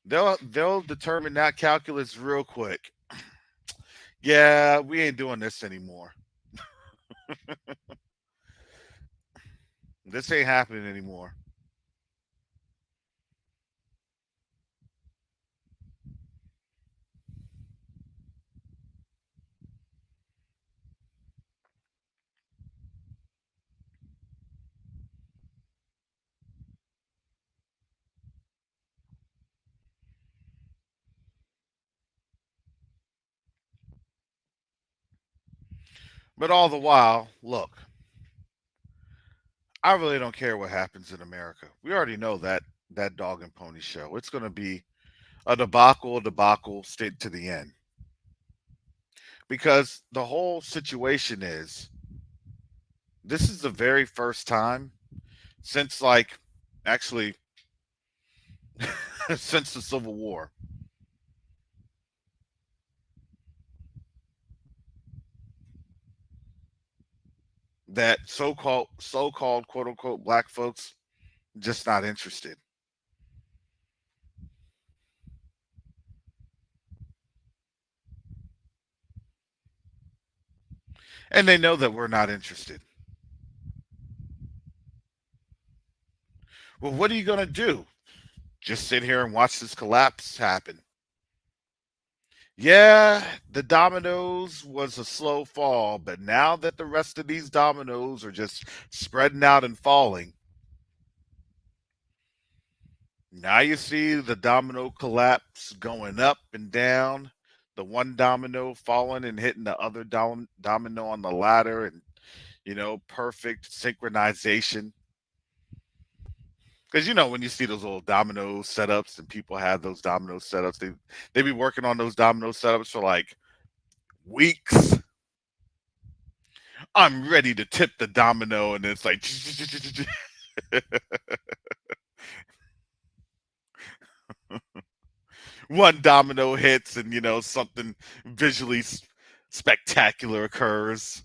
They'll determine that calculus real quick. Yeah, we ain't doing this anymore. This ain't happening anymore. But all the while, look, I really don't care what happens in America. We already know that dog and pony show. It's going to be a debacle, straight to the end. Because the whole situation is this is the very first time since actually since the Civil War that so-called quote unquote black folks just not interested. And they know that we're not interested. Well, what are you going to do? Just sit here and watch this collapse happen? Yeah, the dominoes was a slow fall, but now that the rest of these dominoes are just spreading out and falling, now you see the domino collapse going up and down, the one domino falling and hitting the other domino on the ladder, and perfect synchronization. Because when you see those little domino setups and people have those domino setups, they be working on those domino setups for like weeks. I'm ready to tip the domino, and it's like one domino hits, and something visually spectacular occurs,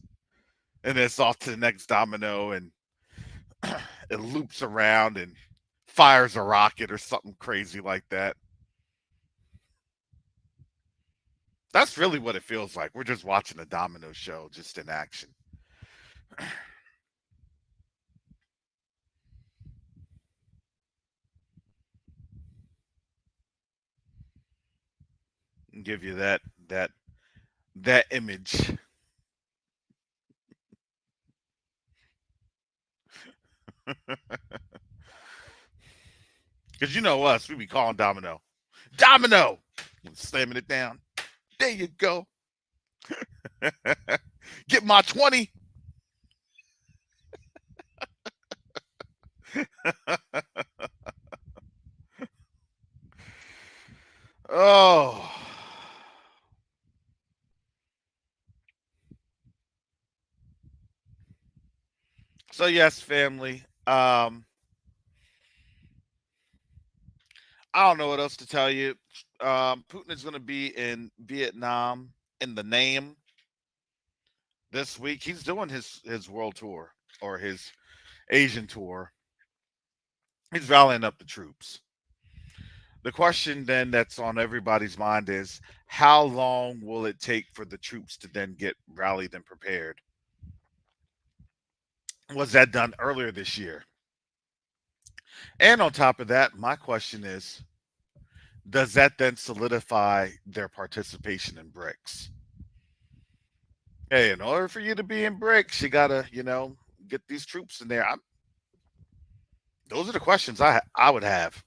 and it's off to the next domino, and it loops around and fires a rocket or something crazy like that. That's really what it feels like. We're just watching a domino show just in action. Give you that image. Because you know us, we be calling domino. Domino! Slamming it down. There you go. Get my 20. Oh. So yes, family. I don't know what else to tell you. Putin is going to be in Vietnam in the name this week. He's doing his world tour or his Asian tour. He's rallying up the troops. The question then that's on everybody's mind is how long will it take for the troops to then get rallied and prepared? Was that done earlier this year? And on top of that, my question is, does that then solidify their participation in BRICS? Hey, in order for you to be in BRICS, you gotta, get these troops in there. Those are the questions I would have.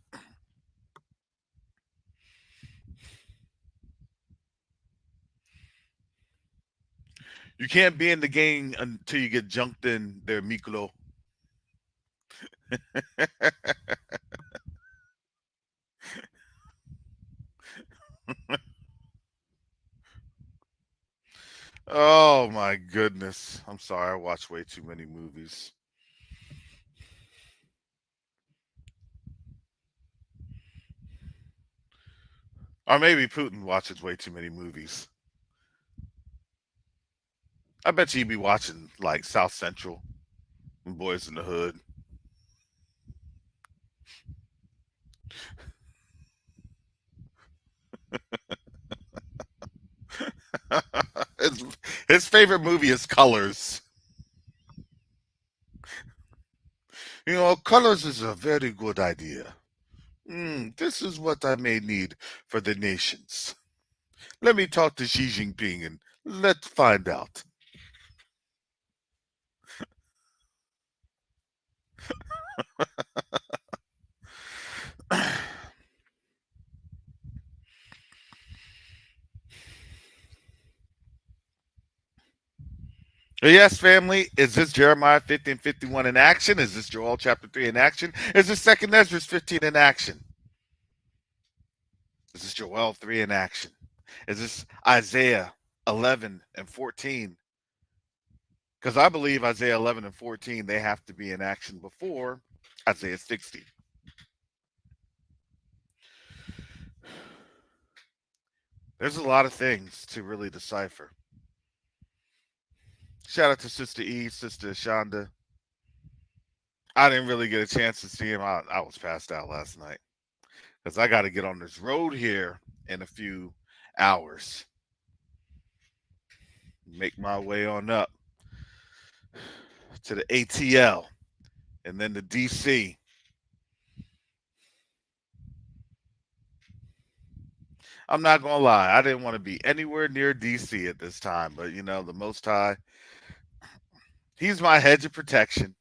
You can't be in the game until you get junked in there, Miklo. Oh my goodness. I'm sorry, I watch way too many movies. Or maybe Putin watches way too many movies. I bet you'd be watching like South Central and Boys in the Hood. his, his favorite movie is Colors. You know, Colors is a very good idea. This is what I may need for the nations. Let me talk to Xi Jinping and let's find out. Yes, family. Is this Jeremiah 50 and 51 in action? Is this Joel chapter 3 in action? Is this 2nd Ezra 15 in action? Is this Joel 3 in action? Is this Isaiah 11 and 14? Because I believe Isaiah 11 and 14, they have to be in action before Isaiah 60. There's a lot of things to really decipher. Shout out to Sister E, Sister Shonda. I didn't really get a chance to see him. I was passed out last night because I got to get on this road here in a few hours. Make my way on up to the ATL and then to DC. I'm not gonna lie, I didn't want to be anywhere near DC at this time, but you know, the Most High, He's my hedge of protection.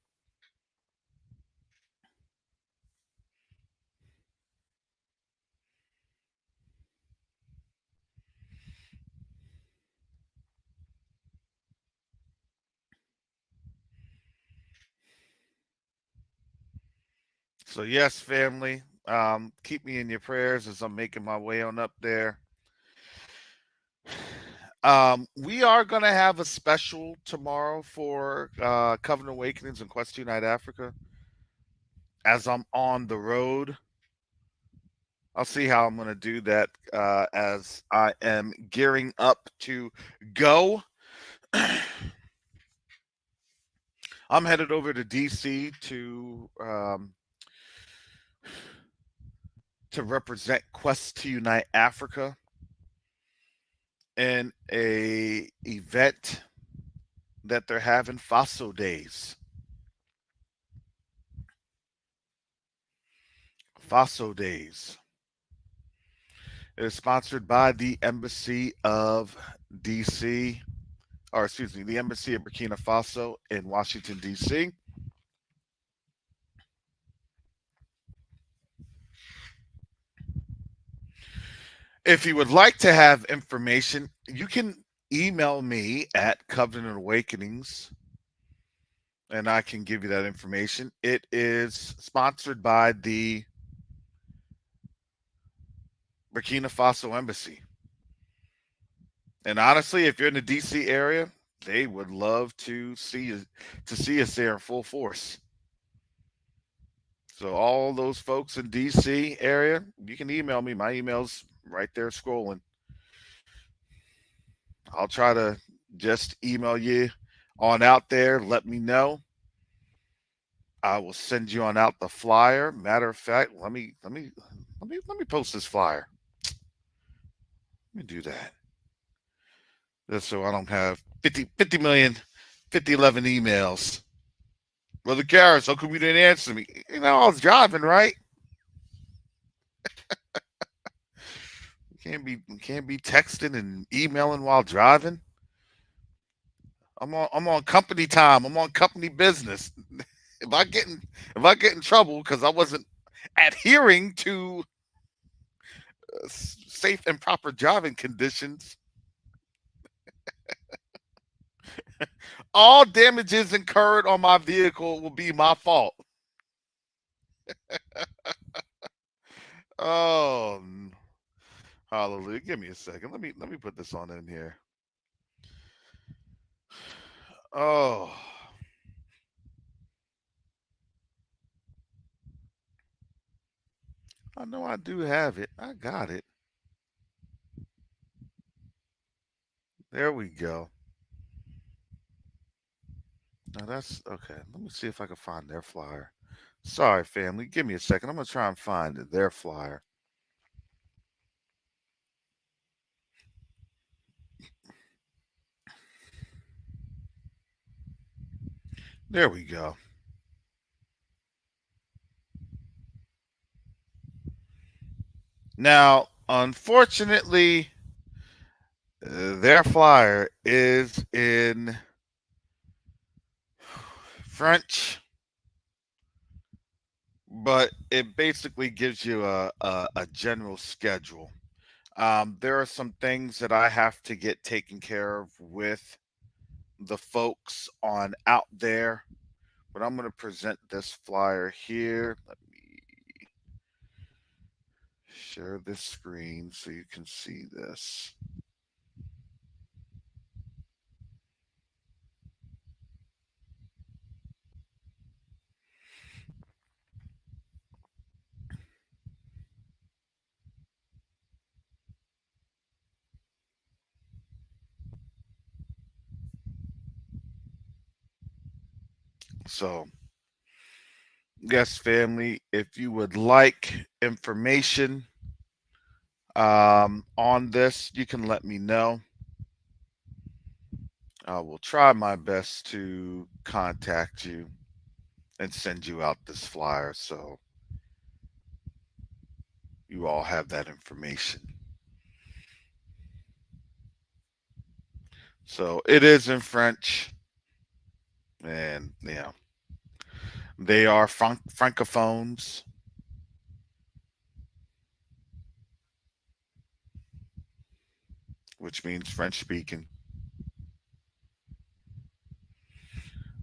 So yes, family, keep me in your prayers as I'm making my way on up there. We are going to have a special tomorrow for Covenant Awakenings and Quest Unite Africa. As I'm on the road, I'll see how I'm going to do that as I am gearing up to go. I'm headed over to DC to represent Quest to Unite Africa in a event that they're having, Faso Days. Faso Days. It is sponsored by the Embassy of DC, or excuse me, the Embassy of Burkina Faso in Washington, DC. If you would like to have information, you can email me at Covenant Awakenings and I can give you that information. It is sponsored by the Burkina Faso Embassy. And honestly, if you're in the DC area, they would love to see us there in full force. So all those folks in DC area, you can email me. My email's right there scrolling. I'll try to just email you on out there. Let me know. I will send you on out the flyer. Matter of fact, let me post this flyer. Let me do that. Just so I don't have 50 million, 11 emails. Brother Karras, how come you didn't answer me? You know, I was driving, right? You can't be texting and emailing while driving. I'm on company time. I'm on company business. If I get in trouble because I wasn't adhering to safe and proper driving conditions, all damages incurred on my vehicle will be my fault. Oh, hallelujah! Give me a second. Let me put this on in here. Oh, I know I do have it. I got it. There we go. Now that's okay. Let me see if I can find their flyer. Sorry, family. Give me a second. I'm gonna try and find their flyer. There we go. Now, unfortunately, their flyer is in French, but it basically gives you a general schedule. There are some things that I have to get taken care of with the folks on out there, but I'm going to present this flyer here. Let me share this screen so you can see this. So, yes, family, if you would like information on this, you can let me know. I will try my best to contact you and send you out this flyer so you all have that information. So it is in French, and yeah, they are francophones, which means French speaking.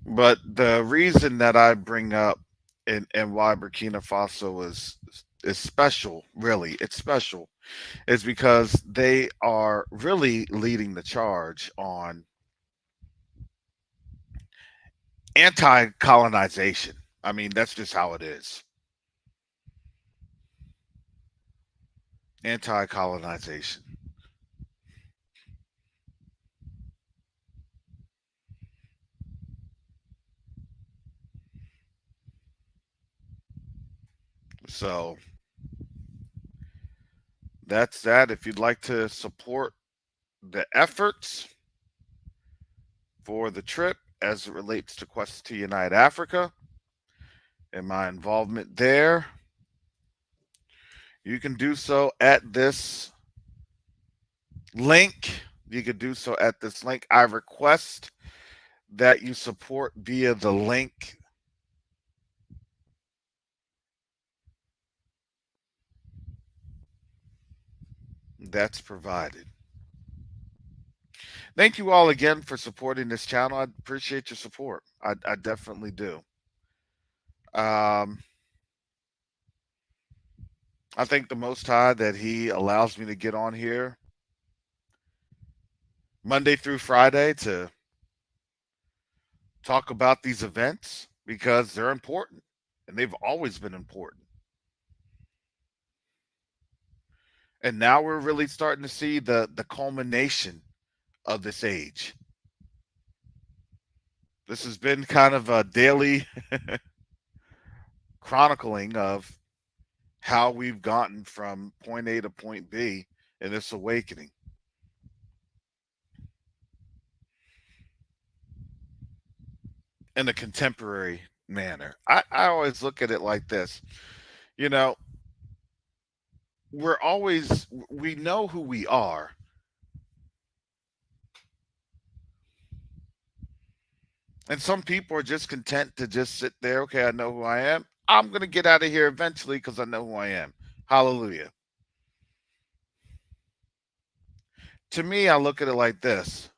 But the reason that I bring up and why Burkina Faso is special, really, it's special, is because they are really leading the charge on anti-colonization. I mean, that's just how it is. Anti-colonization. So that's that. If you'd like to support the efforts for the trip as it relates to Quest to Unite Africa and my involvement there, you can do so at this link. You can do so at this link. I request that you support via the link that's provided. Thank you all again for supporting this channel. I appreciate your support. I definitely do. Um, I thank the Most High that He allows me to get on here Monday through Friday to talk about these events because they're important and they've always been important. And now we're really starting to see the culmination of this age. This has been kind of a daily chronicling of how we've gotten from point A to point B in this awakening. In a contemporary manner. I always look at it like this. You know, we know who we are. And some people are just content to just sit there. Okay, I know who I am. I'm going to get out of here eventually because I know who I am. Hallelujah. To me, I look at it like this.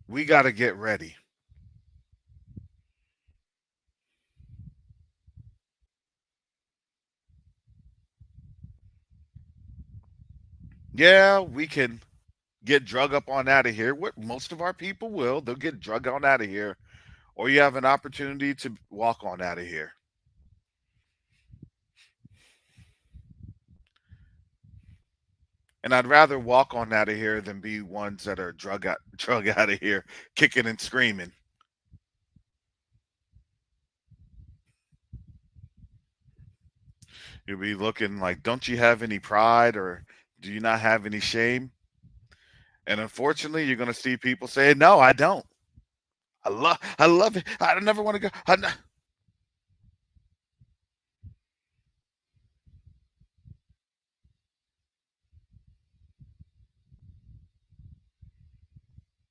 We got to get ready. Yeah, we can get drug up on out of here. What most of our people will, they'll get drug on out of here, or you have an opportunity to walk on out of here. And I'd rather walk on out of here than be ones that are drug out of here, kicking and screaming. You'll be looking like, don't you have any pride or do you not have any shame? And unfortunately, you're going to see people say, no, I don't. I love it. I never want to go.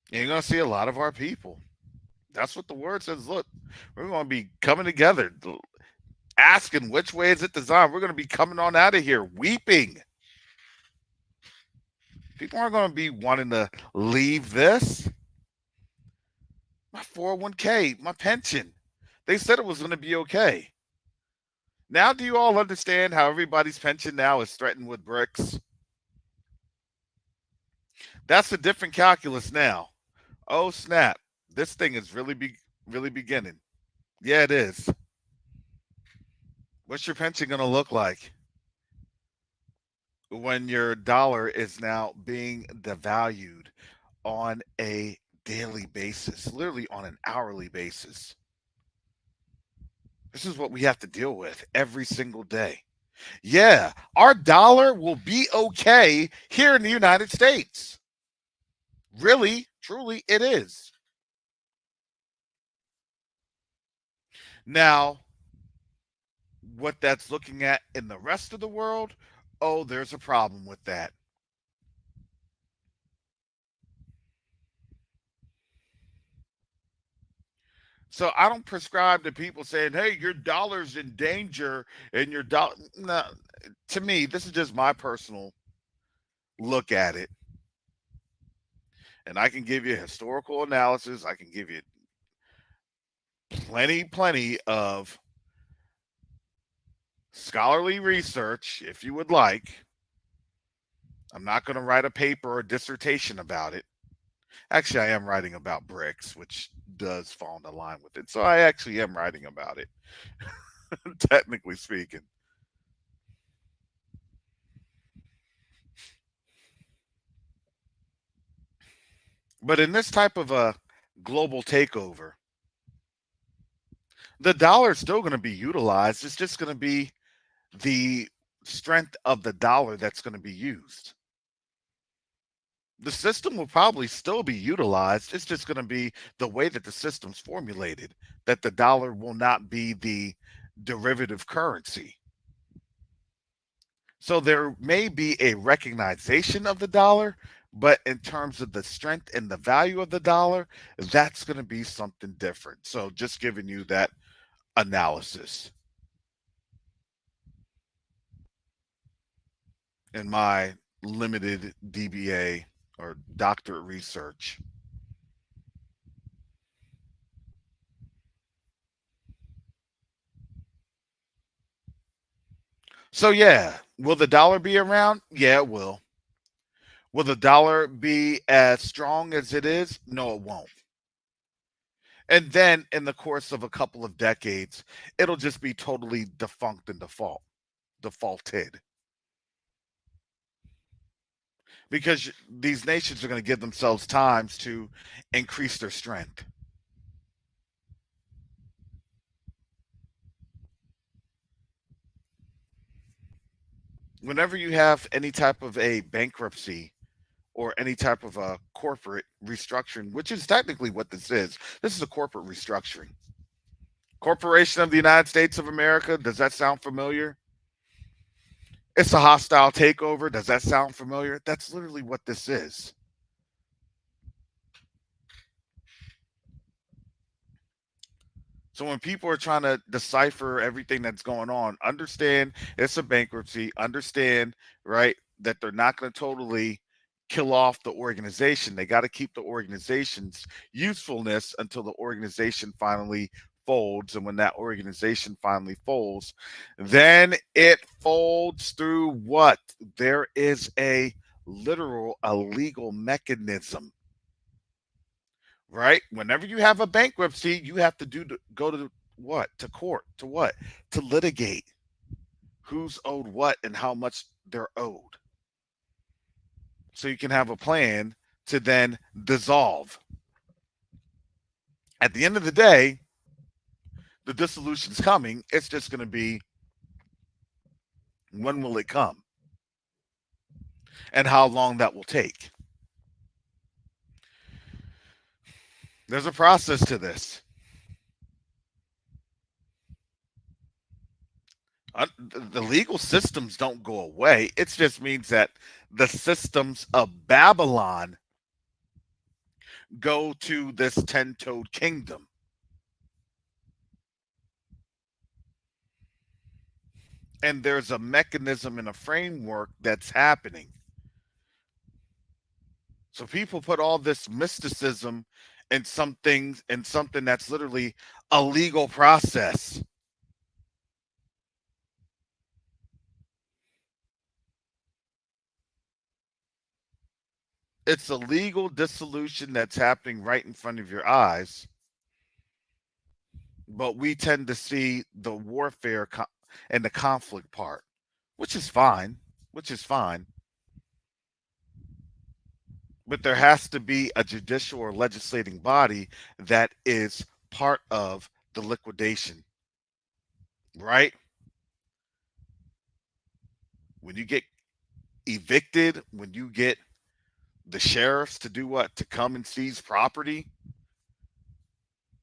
You're going to see a lot of our people. That's what the word says. Look, we're going to be coming together, asking which way is it designed. We're going to be coming on out of here weeping. People aren't going to be wanting to leave this. My 401k, my pension. They said it was going to be okay. Now, do you all understand how everybody's pension now is threatened with bricks? That's a different calculus now. Oh snap! This thing is really beginning. Yeah, it is. What's your pension going to look like when your dollar is now being devalued on a daily basis, literally on an hourly basis? This is what we have to deal with every single day. Yeah, our dollar will be okay here in the United States. Really, truly, it is. Now, what that's looking at in the rest of the world, oh, there's a problem with that. So I don't prescribe to people saying, "Hey, your dollar's in danger," and your dollar. No, to me, this is just my personal look at it, and I can give you historical analysis. I can give you plenty of scholarly research if you would like. I'm not going to write a paper or dissertation about it. Actually, I am writing about bricks, which does fall into line with it. So I actually am writing about it, technically speaking. But in this type of a global takeover, the dollar is still going to be utilized. It's just going to be the strength of the dollar that's going to be used. The system will probably still be utilized. It's just going to be the way that the system's formulated, that the dollar will not be the derivative currency. So there may be a recognition of the dollar, but in terms of the strength and the value of the dollar, that's going to be something different. So just giving you that analysis in my limited DBA or doctorate research. So yeah, will the dollar be around? Yeah, it will. Will the dollar be as strong as it is? No, it won't. And then in the course of a couple of decades, it'll just be totally defunct and defaulted. Because these nations are going to give themselves times to increase their strength. Whenever you have any type of a bankruptcy or any type of a corporate restructuring, which is technically what this is a corporate restructuring. Corporation of the United States of America, does that sound familiar? It's a hostile takeover. Does that sound familiar? That's literally what this is. So when people are trying to decipher everything that's going on, understand it's a bankruptcy, understand, right, that they're not going to totally kill off the organization. They got to keep the organization's usefulness until the organization finally folds. And when that organization finally folds, then it folds through what? There is a legal mechanism, right? Whenever you have a bankruptcy, you have to go to what? To court. To what? To litigate who's owed what and how much they're owed. so you can have a plan to then dissolve. At the end of the day, the dissolution's coming. It's just going to be, when will it come and how long that will take. There's a process to this. The legal systems don't go away. It just means that the systems of Babylon go to this 10-toed kingdom. And there's a mechanism and a framework that's happening. So people put all this mysticism in some things, in something that's literally a legal process. It's a legal dissolution that's happening right in front of your eyes. But we tend to see the warfare and the conflict part, which is fine, which is fine. But there has to be a judicial or legislating body that is part of the liquidation, right? When you get evicted, when you get the sheriffs to do what? To come and seize property.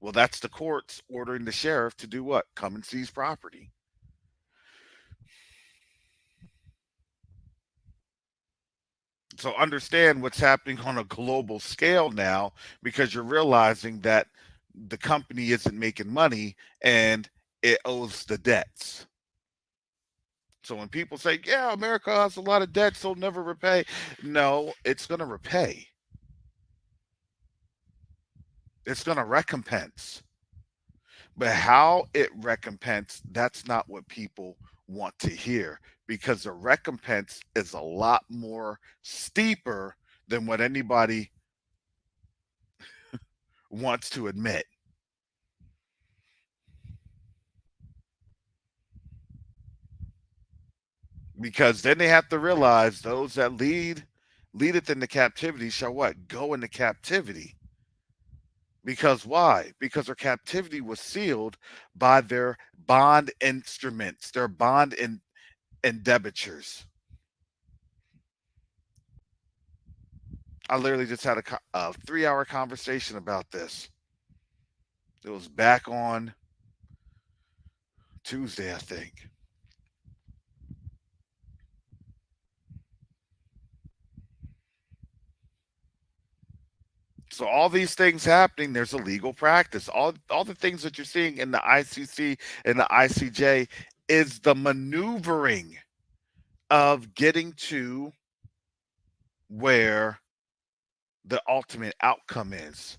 Well, that's the courts ordering the sheriff to do what? Come and seize property. So understand what's happening on a global scale now, because you're realizing that the company isn't making money and it owes the debts. So when people say, yeah, America has a lot of debts, they'll never repay. No, it's going to repay. It's going to recompense. But how it recompense, that's not what people want to hear, because the recompense is a lot more steeper than what anybody wants to admit. Because then they have to realize those that leadeth into captivity shall what? Go into captivity. Because why? Because their captivity was sealed by their bond instruments, their bond and debentures. I literally just had a 3-hour conversation about this. It was back on Tuesday, I think. So all these things happening, there's a legal practice. All the things that you're seeing in the ICC and the ICJ is the maneuvering of getting to where the ultimate outcome is.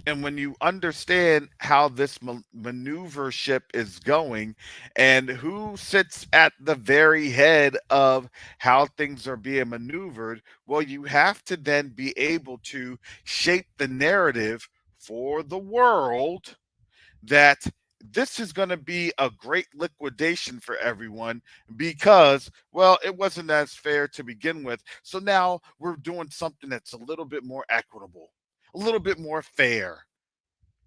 And when you understand how this maneuvership is going and who sits at the very head of how things are being maneuvered, well, you have to then be able to shape the narrative for the world that this is going to be a great liquidation for everyone, because, well, it wasn't as fair to begin with. So now we're doing something that's a little bit more equitable, a little bit more fair.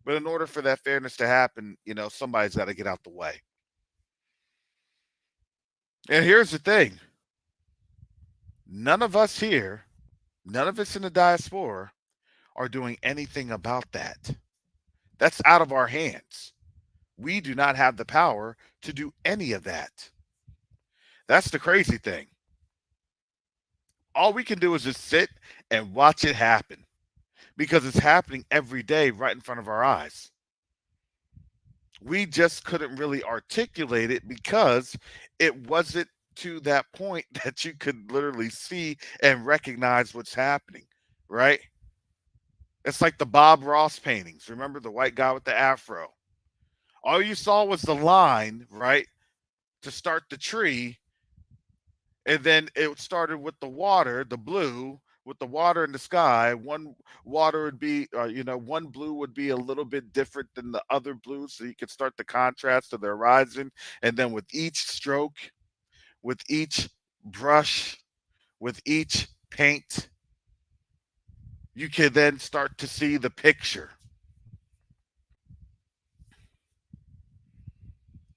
But in order for that fairness to happen, somebody's got to get out the way. And here's the thing. None of us here, none of us in the diaspora are doing anything about that. That's out of our hands. We do not have the power to do any of that. That's the crazy thing. All we can do is just sit and watch it happen, because it's happening every day right in front of our eyes. We just couldn't really articulate it because it wasn't to that point that you could literally see and recognize what's happening, right? It's like the Bob Ross paintings. Remember the white guy with the afro? All you saw was the line, right, to start the tree, and then it started with the water, the blue, with the water in the sky, one water would be, one blue would be a little bit different than the other blue, so you could start the contrast of the horizon. And then with each stroke, with each brush, with each paint, you can then start to see the picture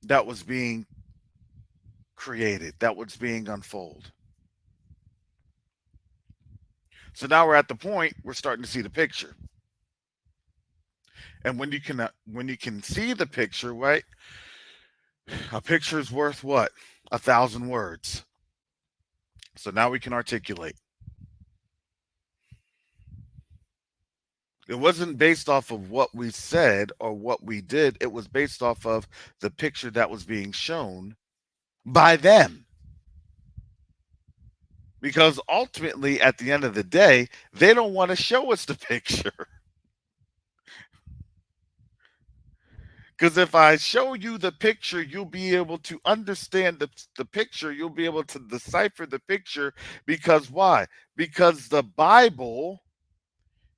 that was being created, that was being unfold. So now we're at the point we're starting to see the picture. And when you can see the picture, right? A picture is worth what? 1,000 words. So now we can articulate. It wasn't based off of what we said or what we did. It was based off of the picture that was being shown by them. Because ultimately, at the end of the day, they don't want to show us the picture. Because if I show you the picture, you'll be able to understand the picture. You'll be able to decipher the picture. Because why? Because the Bible,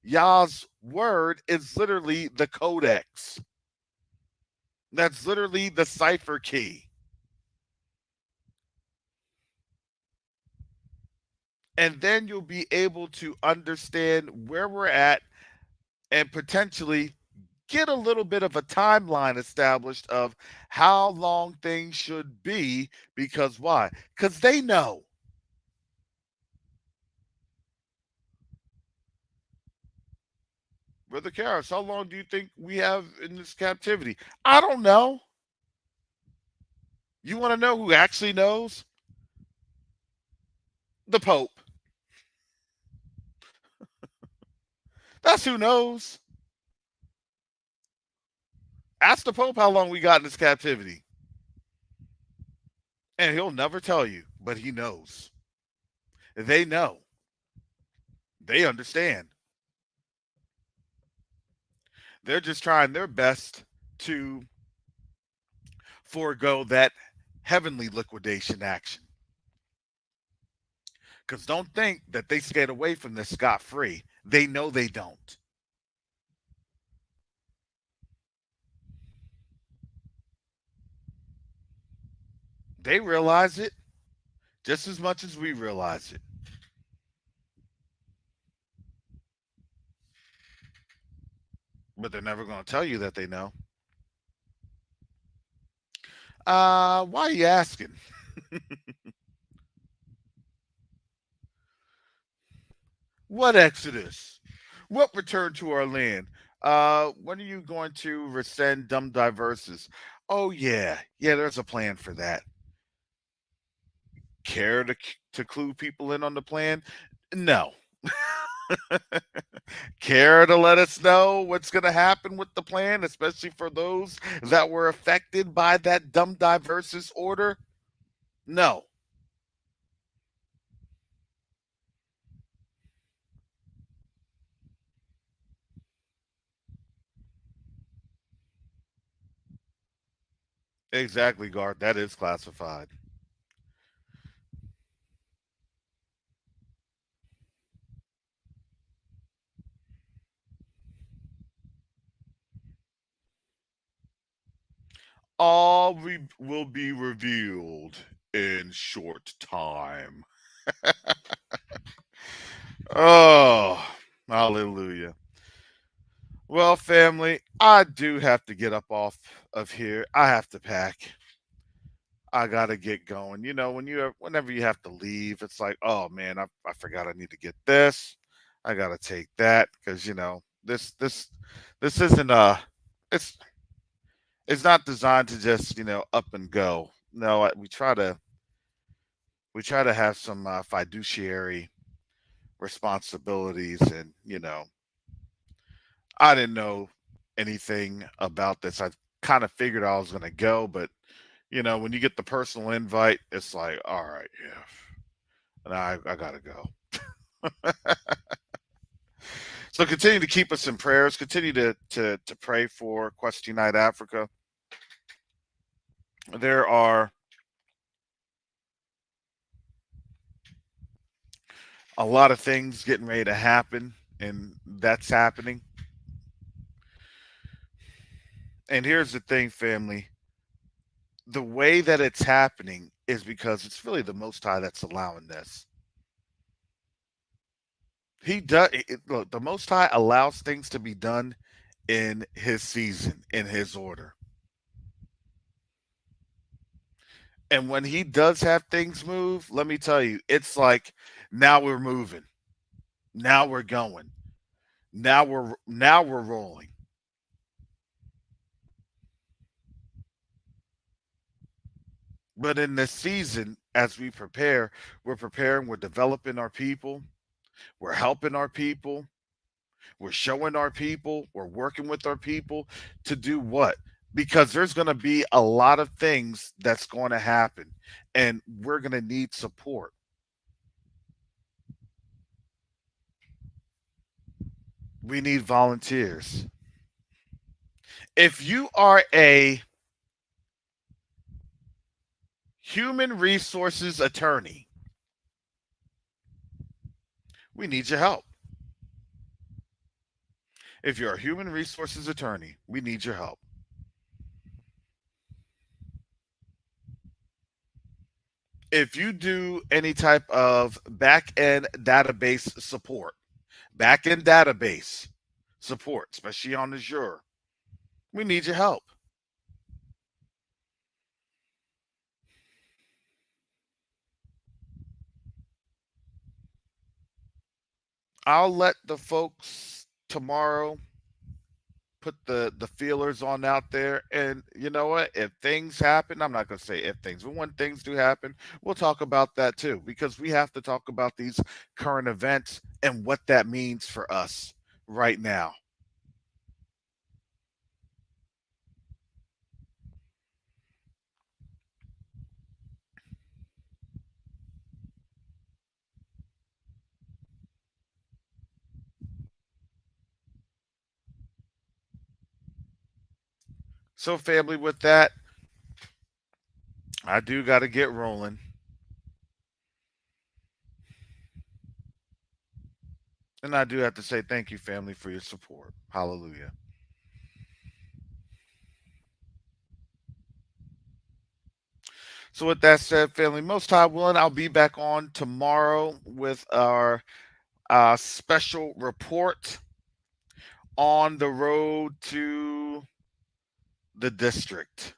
Yah's word, is literally the codex. That's literally the cipher key. And then you'll be able to understand where we're at and potentially get a little bit of a timeline established of how long things should be. Because why? Because they know. Brother Karras, how long do you think we have in this captivity? I don't know. You want to know who actually knows? The Pope. That's who knows. Ask the Pope how long we got in this captivity. And he'll never tell you, but he knows. They know. They understand. They're just trying their best to forego that heavenly liquidation action. Because don't think that they skate away from this scot free. They know they don't. They realize it just as much as we realize it. But they're never going to tell you that they know. Why are you asking? What Exodus? What return to our land? When are you going to rescind dumb diverses? Oh yeah, there's a plan for that. Care to clue people in on the plan? No. Care to let us know what's going to happen with the plan, especially for those that were affected by that dumb diverses order? No. Exactly, Guard. That is classified. All will be revealed in short time. Oh, hallelujah. Well, family, I do have to get up off of here. I have to pack. I gotta get going. Whenever you have to leave, it's like, oh man, I forgot I need to get this. I gotta take that because this isn't it's it's not designed to just up and go. No, we try to have some fiduciary responsibilities, and I didn't know anything about this. I kind of figured I was gonna go, but when you get the personal invite, it's like, all right, yeah, and I gotta go. So continue to keep us in prayers. Continue to pray for Quest Unite Africa. There are A lot of things getting ready to happen, and that's happening. And here's the thing, family. The way that it's happening is because it's really the Most High that's allowing this. He does look. The Most High allows things to be done in His season, in His order. And when He does have things move, let me tell you, it's like now we're moving, now we're going, now we're rolling. But in this season, as we prepare, we're preparing, we're developing our people, we're helping our people, we're showing our people, we're working with our people to do what? Because there's going to be a lot of things that's going to happen, and we're going to need support. We need volunteers. If you are a human resources attorney, we need your help. If you're a human resources attorney, we need your help. If you do any type of back end database support, back end database support, especially on Azure, we need your help. I'll let the folks tomorrow put the feelers on out there, and you know what, if things happen, I'm not going to say if things, but when things do happen, we'll talk about that too, because we have to talk about these current events and what that means for us right now. So family, with that, I do got to get rolling, and I do have to say thank you, family, for your support. Hallelujah. So with that said, family, most high willing, I'll be back on tomorrow with our special report on the road to the district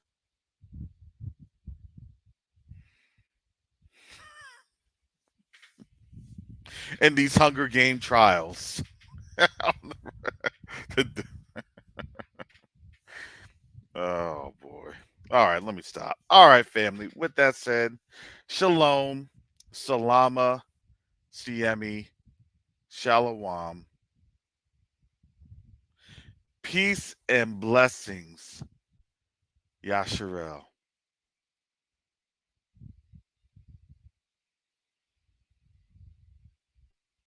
and these Hunger Game trials. Oh boy. All right, let me stop. All right, family. With that said, shalom, salama, siemi, shalom, peace and blessings, Yasharel.